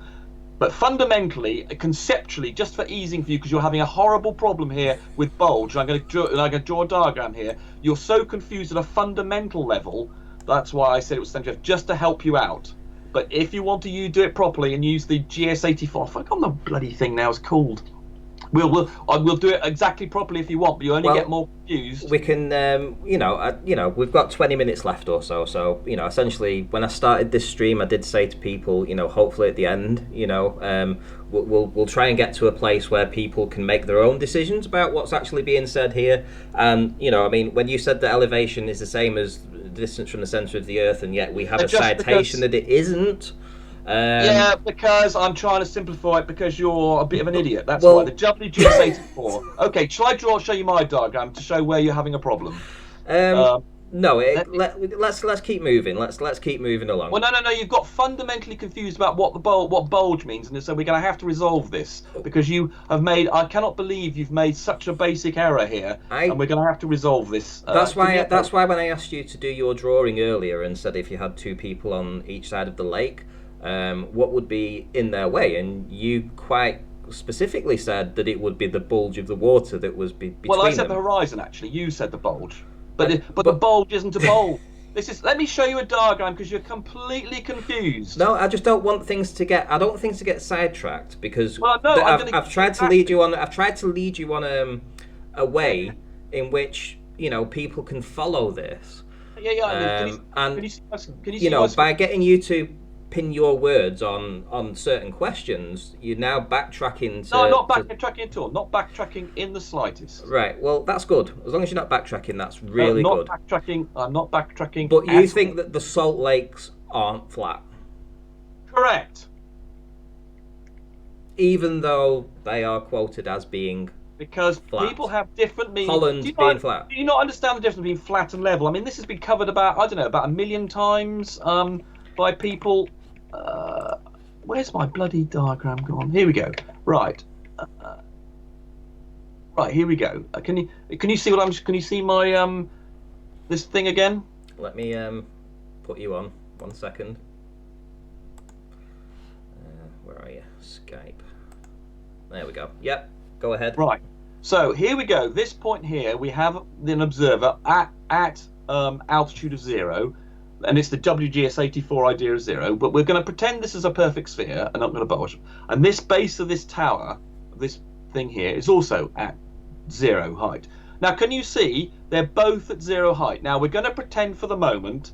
Speaker 2: But fundamentally, conceptually, just for easing for you, because you're having a horrible problem here with bulge, and I'm going to draw a diagram here. You're so confused at a fundamental level. That's why I said it was centre, just to help you out. But if you want to do it properly and use the GS84, I forgot the bloody thing now. It's called. We'll do it exactly properly if you want, but you only get more confused.
Speaker 1: We can, we've got 20 minutes left or so. So, essentially, when I started this stream, I did say to people, hopefully at the end, we'll try and get to a place where people can make their own decisions about what's actually being said here. And, when you said that elevation is the same as the distance from the centre of the Earth, and yet we have a citation that it isn't.
Speaker 2: Yeah, because I'm trying to simplify it because you're a bit of an idiot. That's why. The WGS84. Okay, shall I show you my diagram to show where you're having a problem?
Speaker 1: No, let's keep moving. Let's keep moving along.
Speaker 2: Well, no. You've got fundamentally confused about what bulge means, and so we're going to have to resolve this because you have made. I cannot believe you've made such a basic error here, and we're going to have to resolve this.
Speaker 1: That's why when I asked you to do your drawing earlier and said if you had two people on each side of the lake, what would be in their way, and you quite specifically said that it would be the bulge of the water that was between them.
Speaker 2: Well, I said the horizon. Actually, you said the bulge, but the bulge isn't a bulge. Let me show you a diagram because you're completely confused.
Speaker 1: No, I just don't want things to get. I don't want things to get sidetracked because
Speaker 2: I've
Speaker 1: tried to lead you on. I've tried to lead you on a way in which people can follow this.
Speaker 2: Yeah. Can you see
Speaker 1: by getting you to pin your words on certain questions, you're now backtracking to...
Speaker 2: No, I'm not backtracking at all. Not backtracking in the slightest.
Speaker 1: Right, well, that's good. As long as you're not backtracking, that's really good.
Speaker 2: I'm not backtracking.
Speaker 1: But you think that the salt lakes aren't flat?
Speaker 2: Correct.
Speaker 1: Even though they are quoted as being
Speaker 2: because
Speaker 1: flat.
Speaker 2: People have different meanings.
Speaker 1: Holland being flat.
Speaker 2: Do you not understand the difference between flat and level? I mean, this has been covered about 1 million times by people... where's my bloody diagram gone? Here we go. Right. Right, here we go. Can you see what I'm? Can you see my this thing again?
Speaker 1: Let me put you on 1 second. Where are you? Skype. There we go. Yep. Go ahead.
Speaker 2: Right. So here we go. This point here, we have an observer at altitude of 0. And it's the WGS84 idea of 0, but we're going to pretend this is a perfect sphere and not going to bulge. And this base of this tower, this thing here, is also at 0 height. Now, can you see they're both at 0 height? Now, we're going to pretend for the moment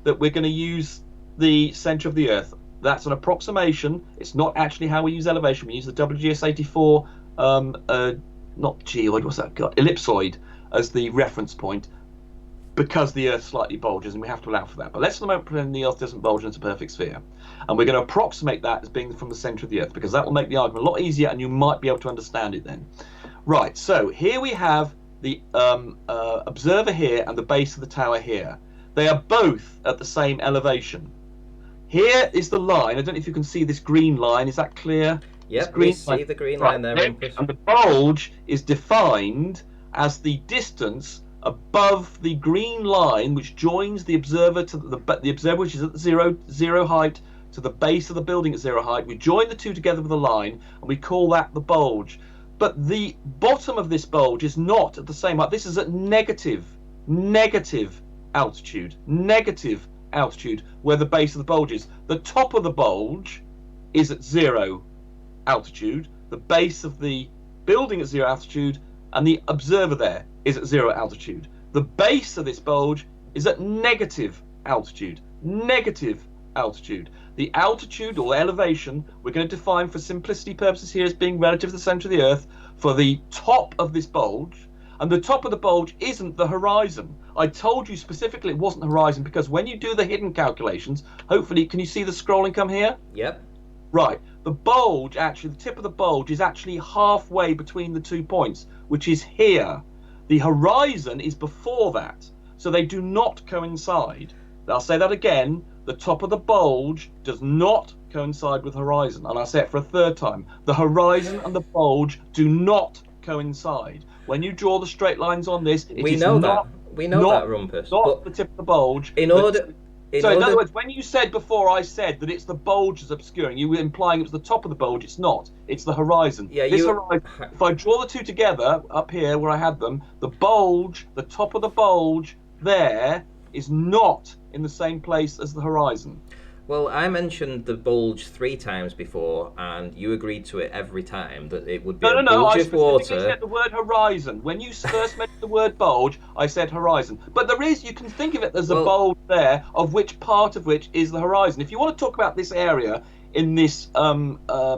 Speaker 2: that we're going to use the centre of the Earth. That's an approximation. It's not actually how we use elevation. We use the WGS84, not geoid, what's that? Ellipsoid as the reference point, because the Earth slightly bulges, and we have to allow for that. But let's for the moment pretend the Earth doesn't bulge and it's a perfect sphere. And we're going to approximate that as being from the centre of the Earth, because that will make the argument a lot easier, and you might be able to understand it then. Right, so here we have the observer here and the base of the tower here. They are both at the same elevation. Here is the line. I don't know if you can see this green line. Is that clear?
Speaker 1: Yep, we see the green line there.
Speaker 2: And the bulge is defined as the distance above the green line which joins the observer to the observer which is at zero height to the base of the building at 0 height. We join the two together with a line and we call that the bulge. But the bottom of this bulge is not at the same height. This is at negative altitude where the base of the bulge is. The top of the bulge is at 0 altitude, the base of the building at 0 altitude, and the observer there is at 0 altitude. The base of this bulge is at negative altitude. Negative altitude. The altitude or elevation we're going to define for simplicity purposes here as being relative to the centre of the Earth for the top of this bulge. And the top of the bulge isn't the horizon. I told you specifically it wasn't the horizon because when you do the hidden calculations, hopefully, can you see the scrolling come here?
Speaker 1: Yep.
Speaker 2: Right. The bulge, actually, the tip of the bulge is actually halfway between the 2 points, which is here. The horizon is before that. So they do not coincide. I'll say that again. The top of the bulge does not coincide with horizon. And I'll say it for a third time. The horizon and the bulge do not coincide. When you draw the straight lines on this,
Speaker 1: we know that, Rumpus.
Speaker 2: Not
Speaker 1: but
Speaker 2: the tip of the bulge.
Speaker 1: In other
Speaker 2: words, when you said before I said that it's the bulge that's obscuring, you were implying it was the top of the bulge. It's not. It's the horizon.
Speaker 1: Yeah,
Speaker 2: horizon, if I draw the two together up here where I had them, the bulge, the top of the bulge there is not in the same place as the horizon.
Speaker 1: Well, I mentioned the bulge 3 times before, and you agreed to it every time that it would be a bulge of water.
Speaker 2: I said the word horizon. When you first mentioned the word bulge, I said horizon. But there is, you can think of it as a bulge there, of which part of which is the horizon. If you want to talk about this area in this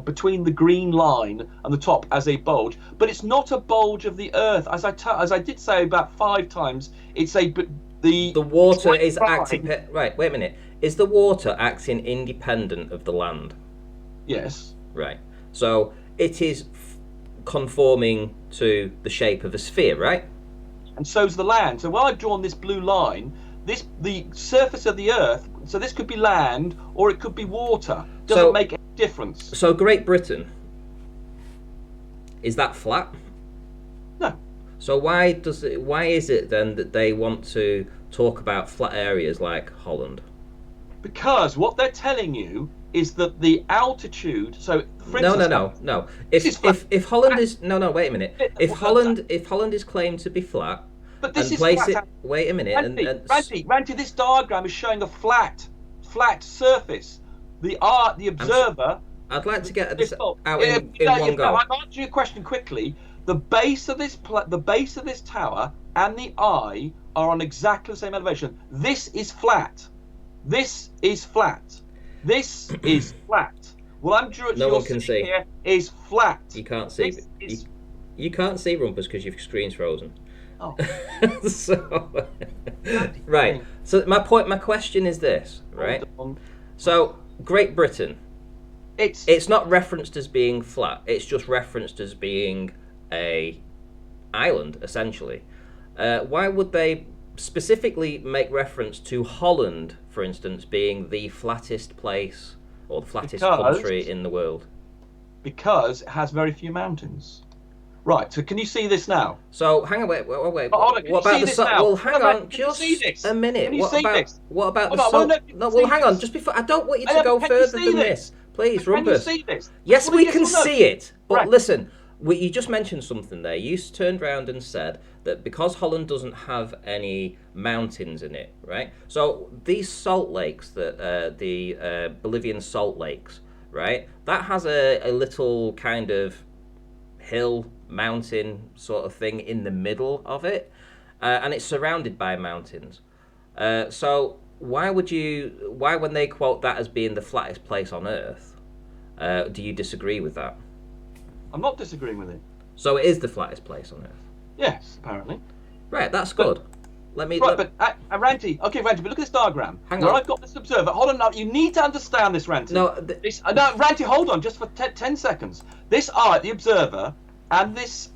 Speaker 2: between the green line and the top as a bulge, but it's not a bulge of the Earth. As I did say about 5 times, it's the
Speaker 1: water is acting. Right, wait a minute. Is the water acting independent of the land?
Speaker 2: Yes.
Speaker 1: Right. So it is conforming to the shape of a sphere, right?
Speaker 2: And so's the land. So while I've drawn this blue line, the surface of the Earth, so this could be land or it could be water. Doesn't make any difference.
Speaker 1: So Great Britain, is that flat?
Speaker 2: No.
Speaker 1: So why is it then that they want to talk about flat areas like Holland?
Speaker 2: Because what they're telling you is that the altitude. So, for instance,
Speaker 1: no. If Holland is wait a minute. If Holland is claimed to be flat,
Speaker 2: but this
Speaker 1: and
Speaker 2: is
Speaker 1: place
Speaker 2: flat.
Speaker 1: it. Wait a minute.
Speaker 2: Randy, this diagram is showing a flat surface. The observer.
Speaker 1: I'd like to get this out in one go.
Speaker 2: I'll answer your question quickly. The base of this tower and the eye are on exactly the same elevation. This is flat. This is flat. This is flat. What I'm drawing here is flat.
Speaker 1: You can't see. You can't see Rumpus because your screen's frozen.
Speaker 2: Oh.
Speaker 1: Right. So my question is this, right? So Great Britain, it's not referenced as being flat. It's just referenced as being a island, essentially. Why would they specifically make reference to Holland, for instance, being the flattest place or the flattest country in the world?
Speaker 2: Because it has very few mountains. Right, so can you see this now?
Speaker 1: So, hang on, wait.
Speaker 2: Hold on, what about the sun?
Speaker 1: Well, hang on, just a minute.
Speaker 2: Can you see this?
Speaker 1: What about the sun? No, well, hang on, just before. I don't want you to go further than this. Please, Rumpus.
Speaker 2: Can you see this?
Speaker 1: Yes, we can see it. But listen, you just mentioned something there. You turned around and said that because Holland doesn't have any mountains in it, right? So these salt lakes, the Bolivian salt lakes, right? That has a little kind of hill, mountain sort of thing in the middle of it, and it's surrounded by mountains. So why when they quote that as being the flattest place on Earth, do you disagree with that?
Speaker 2: I'm not disagreeing with it.
Speaker 1: So it is the flattest place on Earth?
Speaker 2: Yes, apparently.
Speaker 1: Right, that's good.
Speaker 2: Randy, but look at this diagram.
Speaker 1: Hang on.
Speaker 2: I've got this observer. Hold on, now. You need to understand this, Randy. No, Randy, hold on, just for 10 seconds. This eye, the observer, and this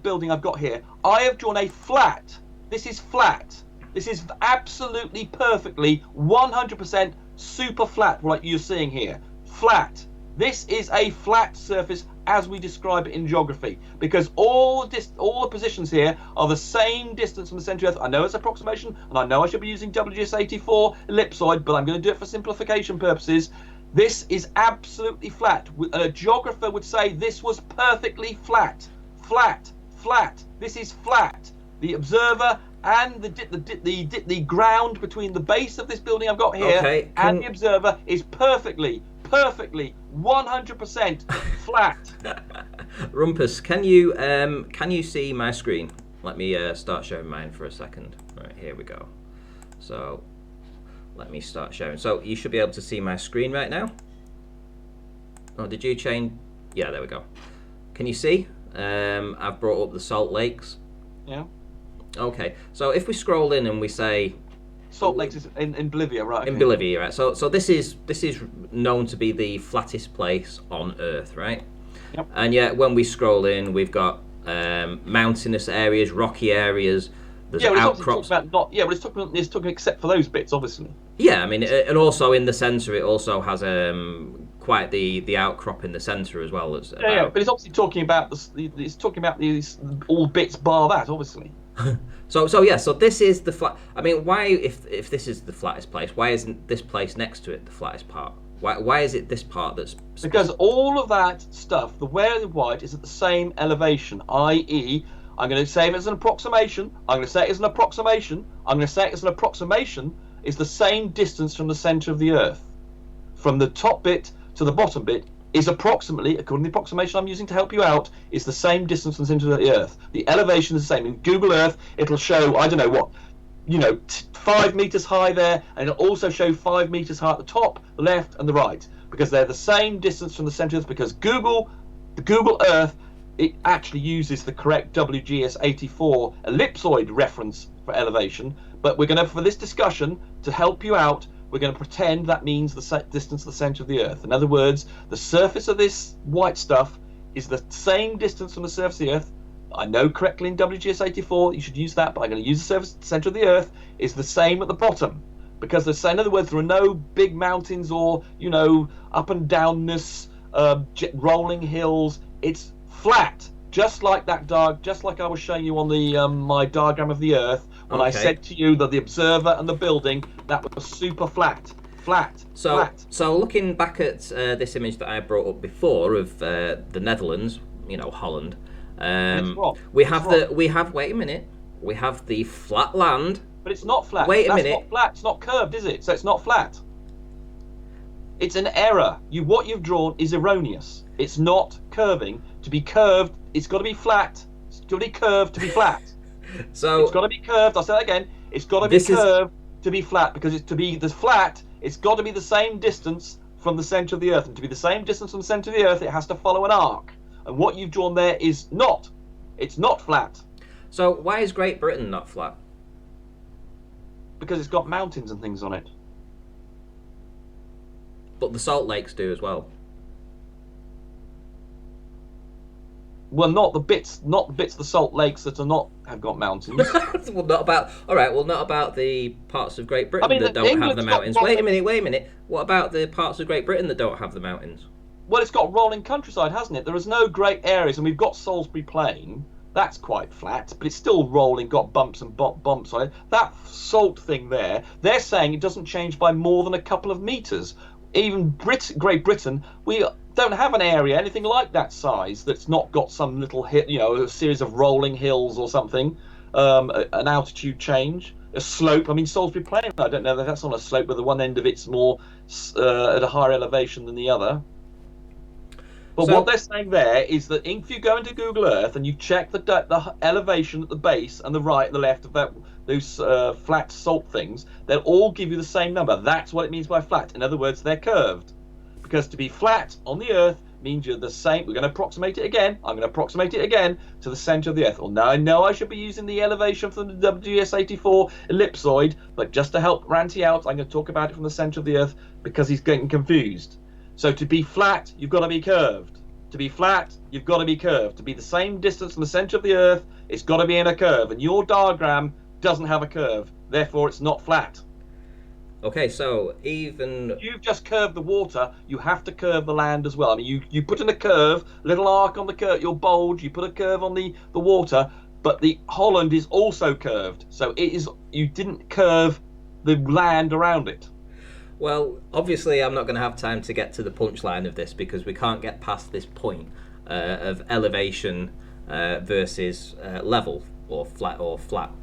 Speaker 2: building I've got here, I have drawn a flat. This is flat. This is absolutely perfectly 100% super flat, like you're seeing here. Flat. This is a flat surface as we describe it in geography, because all the positions here are the same distance from the centre of the Earth. I know it's approximation, and I know I should be using WGS84 ellipsoid, but I'm going to do it for simplification purposes. This is absolutely flat. A geographer would say this was perfectly flat. Flat. Flat. This is flat. The observer and the ground between the base of this building I've got here and the observer is perfectly 100% flat.
Speaker 1: Rumpus, can you see my screen? Let me start showing mine for a second. Right, here we go. So Let me start sharing. So you should be able to see my screen right now. Oh, did you change? Yeah, there we go. Can you see? I've brought up the Salt Lakes.
Speaker 2: Yeah.
Speaker 1: Okay, so if we scroll in and we say
Speaker 2: Salt Lakes is in Bolivia, right?
Speaker 1: in Bolivia, right? So this is known to be the flattest place on Earth, right?
Speaker 2: Yep.
Speaker 1: And yet when we scroll in, we've got mountainous areas, rocky areas. There's outcrops.
Speaker 2: It's talking except for those bits, obviously.
Speaker 1: Yeah, I mean, and also in the centre, it also has quite the outcrop in the centre as well.
Speaker 2: But it's obviously talking about these all bits bar that, obviously.
Speaker 1: So this is the flat. I mean, why if this is the flattest place, why isn't this place next to it the flattest part? Why is it this part that's
Speaker 2: because all of that stuff, the where and the white, is at the same elevation, i.e. I'm going to say it as an approximation. I'm going to say it as an approximation. I'm going to say it as an approximation is the same distance from the centre of the Earth. From the top bit to the bottom bit is approximately, according to the approximation I'm using to help you out, is the same distance from the centre of the Earth. The elevation is the same. In Google Earth, it'll show, I don't know what, 5 meters high there, and it'll also show 5 meters high at the top, the left, and the right, because they're the same distance from the centre of the Earth, because the Google Earth, it actually uses the correct WGS 84 ellipsoid reference for elevation, but we're going to, for this discussion, to help you out, we're going to pretend that means the distance to the centre of the Earth. In other words, the surface of this white stuff is the same distance from the surface of the Earth. I know correctly in WGS 84, you should use that, but I'm going to use the surface, centre of the Earth is the same at the bottom. Because in other words, there are no big mountains or, up and downness, rolling hills. It's flat, just like just like I was showing you on the my diagram of the Earth when I said to you that the observer and the building, that was super flat.
Speaker 1: So looking back at this image that I brought up before of the Netherlands, Holland, we have wait a minute, we have the flat land.
Speaker 2: But it's not flat.
Speaker 1: Wait a minute.
Speaker 2: Not flat. It's not curved, is it? So it's not flat. It's an error. What you've drawn is erroneous. It's not curving. To be curved, it's got to be flat. It's got to be curved to be flat.
Speaker 1: So
Speaker 2: it's got to be curved. I'll say that again. It's got to be curved to be flat, because it's to be the flat. It's got to be the same distance from the centre of the Earth, and to be the same distance from the centre of the Earth, it has to follow an arc. And what you've drawn there is not. It's not flat.
Speaker 1: So why is Great Britain not flat?
Speaker 2: Because it's got mountains and things on it.
Speaker 1: But the Salt Lakes do as well.
Speaker 2: Well, not the bits of the Salt Lakes that have got mountains.
Speaker 1: Well, not about the parts of Great Britain that don't have the mountains. Wait a minute. What about the parts of Great Britain that don't have the mountains?
Speaker 2: Well, it's got rolling countryside, hasn't it? There is no great areas, and we've got Salisbury Plain. That's quite flat, but it's still rolling, got bumps and bumps on it. That salt thing there, they're saying it doesn't change by more than a couple of meters. Even Great Britain, we don't have an area anything like that size that's not got some little a series of rolling hills or something, an altitude change, a slope. I mean, Salisbury Plain, I don't know if that's on a slope, but the one end of it's more at a higher elevation than the other. But what they're saying there is that if you go into Google Earth and you check the elevation at the base and the right and the left of those flat salt things, they'll all give you the same number. That's what it means by flat. In other words, they're curved. Because to be flat on the Earth means you're the same. We're going to approximate it again. I'm going to approximate it again to the centre of the Earth. Well, now I know I should be using the elevation from the WGS84 ellipsoid, but just to help Ranty out, I'm going to talk about it from the centre of the Earth because he's getting confused. So to be flat, you've got to be curved. To be flat, you've got to be curved. To be the same distance from the centre of the Earth, it's got to be in a curve. And your diagram doesn't have a curve. Therefore, it's not flat.
Speaker 1: Okay, so even...
Speaker 2: You've just curved the water. You have to curve the land as well. I mean, you put in a curve, little arc on the curve, your bulge, you put a curve on the water, but the Holland is also curved. So you didn't curve the land around it.
Speaker 1: Well, obviously I'm not going to have time to get to the punchline of this because we can't get past this point of elevation versus level or flat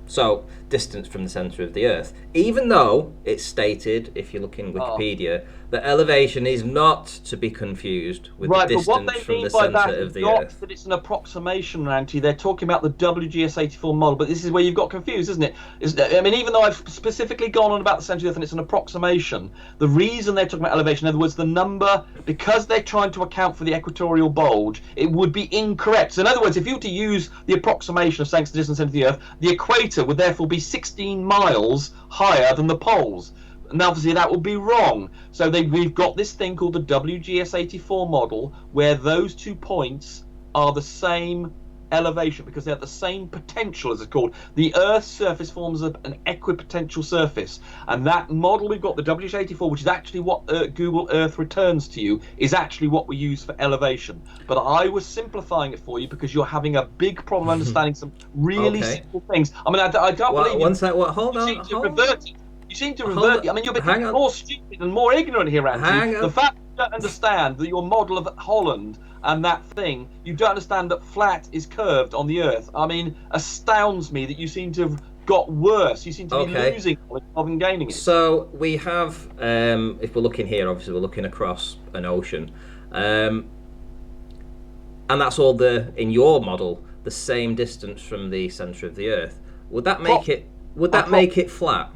Speaker 1: So, distance from the centre of the Earth. Even though it's stated, if you look in Wikipedia, that elevation is not to be confused with the
Speaker 2: But what
Speaker 1: distance
Speaker 2: they
Speaker 1: from
Speaker 2: mean
Speaker 1: the
Speaker 2: by that
Speaker 1: centre
Speaker 2: is
Speaker 1: of the
Speaker 2: not
Speaker 1: Earth.
Speaker 2: that it's an approximation, Ranty. They're talking about the WGS84 model, but this is where you've got confused, isn't it? I mean, even though I've specifically gone on about the centre of the Earth and it's an approximation, the reason they're talking about elevation, in other words, the number, because they're trying to account for the equatorial bulge, it would be incorrect. So in other words, if you were to use the approximation of saying it's the distance centre of the Earth, the equator would therefore be 16 miles higher than the poles. And obviously that would be wrong. So we've got this thing called the WGS84 model, where those 2 points are the same elevation because they're the same potential, as it's called. The Earth's surface forms an equipotential surface, and that model we've got, the WGS84, which is actually what Google Earth returns to you, is actually what we use for elevation. But I was simplifying it for you because you're having a big problem understanding some really simple things. I mean, I can't believe
Speaker 1: One sec. Hold
Speaker 2: you
Speaker 1: on.
Speaker 2: seem to revert it. You seem to revert. I mean, you're becoming more stupid and more ignorant here, Andy. The fact that you don't understand that your model of Holland and that thing, you don't understand that flat is curved on the Earth. I mean, astounds me that you seem to have got worse. You seem to be losing rather than gaining it.
Speaker 1: So we have, if we're looking here, obviously we're looking across an ocean, and that's all in your model, the same distance from the centre of the Earth. Would that make it? Would that make it flat?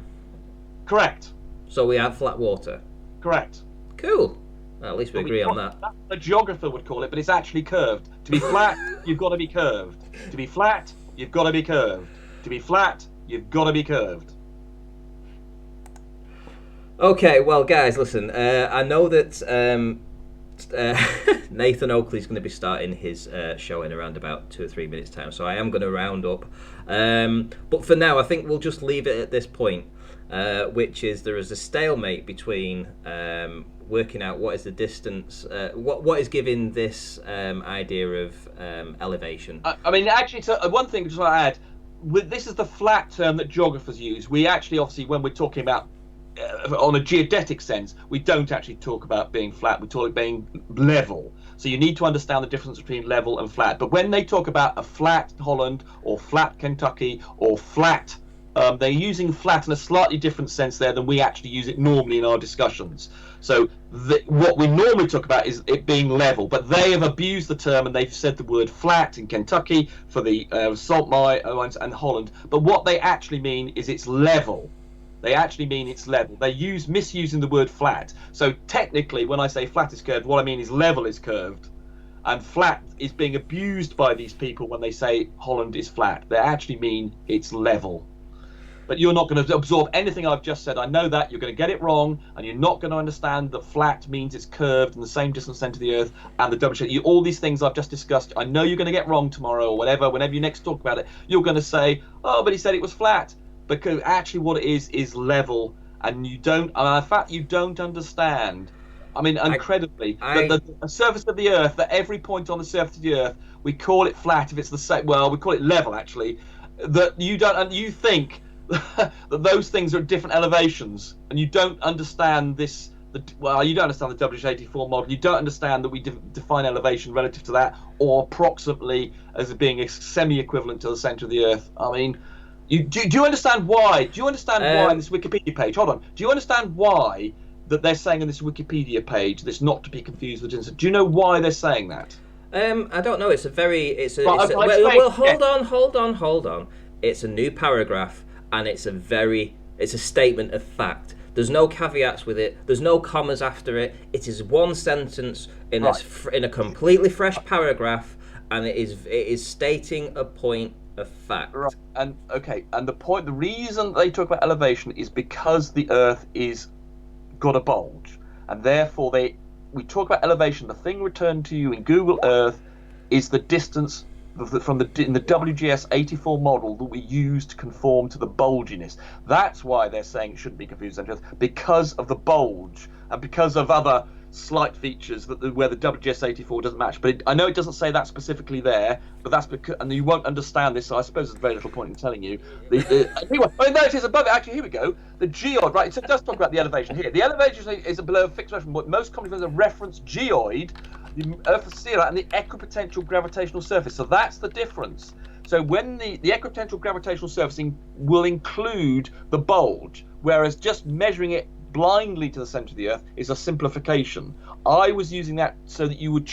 Speaker 2: Correct.
Speaker 1: So we have flat water.
Speaker 2: Correct.
Speaker 1: Cool. Well, at least we agree on that.
Speaker 2: That's what a geographer would call it, but it's actually curved. To be flat, you've got to be curved. To be flat, you've got to be curved. To be flat, you've got to be curved.
Speaker 1: Okay, well, guys, listen. I know that Nathan Oakley's going to be starting his show in around about 2 or 3 minutes' time, so I am going to round up. But for now, I think we'll just leave it at this point, which is there is a stalemate between working out what is the distance, what is giving this idea of elevation.
Speaker 2: I mean, actually, so one thing just want to add, this is the flat term that geographers use. We actually, obviously, when we're talking about on a geodetic sense, we don't actually talk about being flat, we talk about being level. So you need to understand the difference between level and flat. But when they talk about a flat Holland or flat Kentucky or flat, they're using flat in a slightly different sense there than we actually use it normally in our discussions. So what we normally talk about is it being level, but they have abused the term and they've said the word flat in Kentucky for the salt mines and Holland. But what they actually mean is it's level. They actually mean it's level. They misusing the word flat. So technically, when I say flat is curved, what I mean is level is curved. And flat is being abused by these people when they say Holland is flat. They actually mean it's level. But you're not going to absorb anything I've just said. I know that. You're going to get it wrong, and you're not going to understand that flat means it's curved and the same distance centre of the Earth and the double shape. All these things I've just discussed, I know you're going to get wrong tomorrow or whatever. Whenever you next talk about it, you're going to say, oh, but he said it was flat. Because actually what it is level, and you don't, in fact, you don't understand. I mean, incredibly, the surface of the Earth, that every point on the surface of the Earth, we call it flat if it's the same. Well, we call it level actually. That you don't, and you think that those things are at different elevations, and you don't understand this. Well, you don't understand the WH84 model. You don't understand that we define elevation relative to that, or approximately as being a semi-equivalent to the centre of the Earth. I mean. Do you understand why? Do you understand why on this Wikipedia page? Hold on. Do you understand why that they're saying on this Wikipedia page that's not to be confused with distance? Do you know why they're saying that?
Speaker 1: I don't know. Hold on. It's a new paragraph, and it's a statement of fact. There's no caveats with it. There's no commas after it. It is one sentence in a completely fresh paragraph, and it is stating a point of fact.
Speaker 2: Right. And the reason they talk about elevation is because the Earth is got a bulge, and therefore we talk about elevation. The thing returned to you in Google Earth is the distance in the WGS84 model that we use to conform to the bulginess. That's why they're saying it shouldn't be confused with Earth, because of the bulge and because of other slight features where the WGS84 doesn't match. But I know it doesn't say that specifically there, but that's because, and you won't understand this, so I suppose there's very little point in telling you. Anyway, no, it is above it. Actually, here we go. The geoid, right? It does talk about the elevation here. The elevation is below a fixed elevation, but most commonly known as a reference geoid, the Earth's sphere, and the equipotential gravitational surface. So that's the difference. So when the equipotential gravitational surfacing will include the bulge, whereas just measuring it blindly to the centre of the Earth is a simplification. I was using that so that you would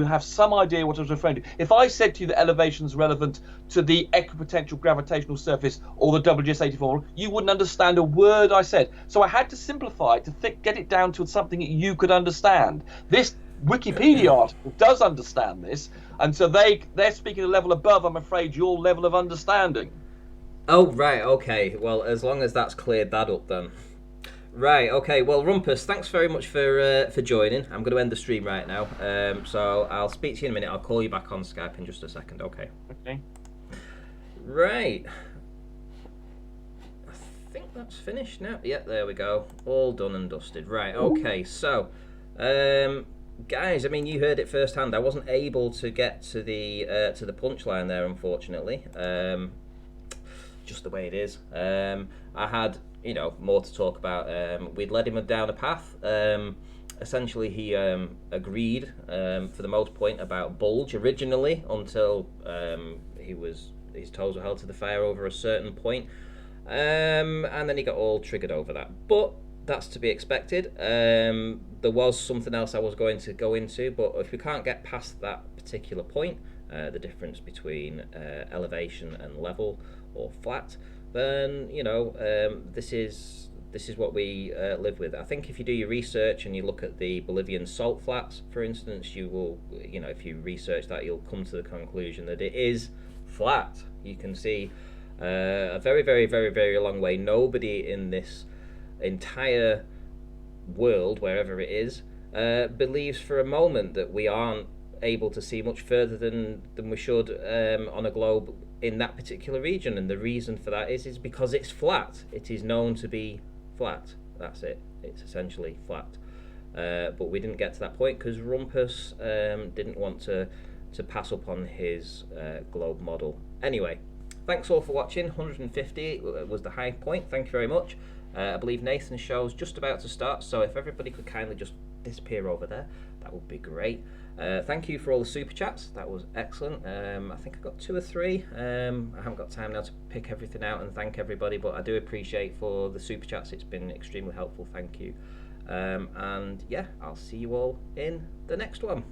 Speaker 2: have some idea what I was referring to. If I said to you that elevation is relevant to the equipotential gravitational surface or the WGS84, you wouldn't understand a word I said. So I had to simplify it to get it down to something that you could understand. This Wikipedia article does understand this, and so they're speaking a level above, I'm afraid, your level of understanding.
Speaker 1: Oh, right, okay. Well, as long as that's cleared that up then. Right, okay. Well, Rumpus, thanks very much for joining. I'm going to end the stream right now. So I'll speak to you in a minute. I'll call you back on Skype in just a second, okay?
Speaker 2: Okay.
Speaker 1: Right. I think that's finished now. Yeah, there we go. All done and dusted. Right, okay. So, guys, I mean, you heard it firsthand. I wasn't able to get to the punchline there, unfortunately. Just the way it is. I had, more to talk about. We'd led him down a path. Essentially, he agreed for the most point about Bulge originally until his toes were held to the fire over a certain point, and then he got all triggered over that. But that's to be expected. There was something else I was going to go into, but if we can't get past that particular point, the difference between elevation and level or flat, then this is what we live with. I think if you do your research and you look at the Bolivian salt flats, for instance, you will, if you research that, you'll come to the conclusion that it is flat. You can see a very, very, very, very long way. Nobody in this entire world, wherever it is, believes for a moment that we aren't able to see much further than we should on a globe in that particular region, and the reason for that is because it's flat. It is known to be flat. That's it. It's essentially flat. But we didn't get to that point because Rumpus didn't want to pass up on his globe model. Anyway, thanks all for watching. 150 was the high point. Thank you very much. I believe Nathan's show's just about to start, so if everybody could kindly just disappear over there, that would be great. Thank you for all the super chats. That was excellent. I think I got 2 or 3. I haven't got time now to pick everything out and thank everybody, but I do appreciate for the super chats. It's been extremely helpful. Thank you. And yeah, I'll see you all in the next one.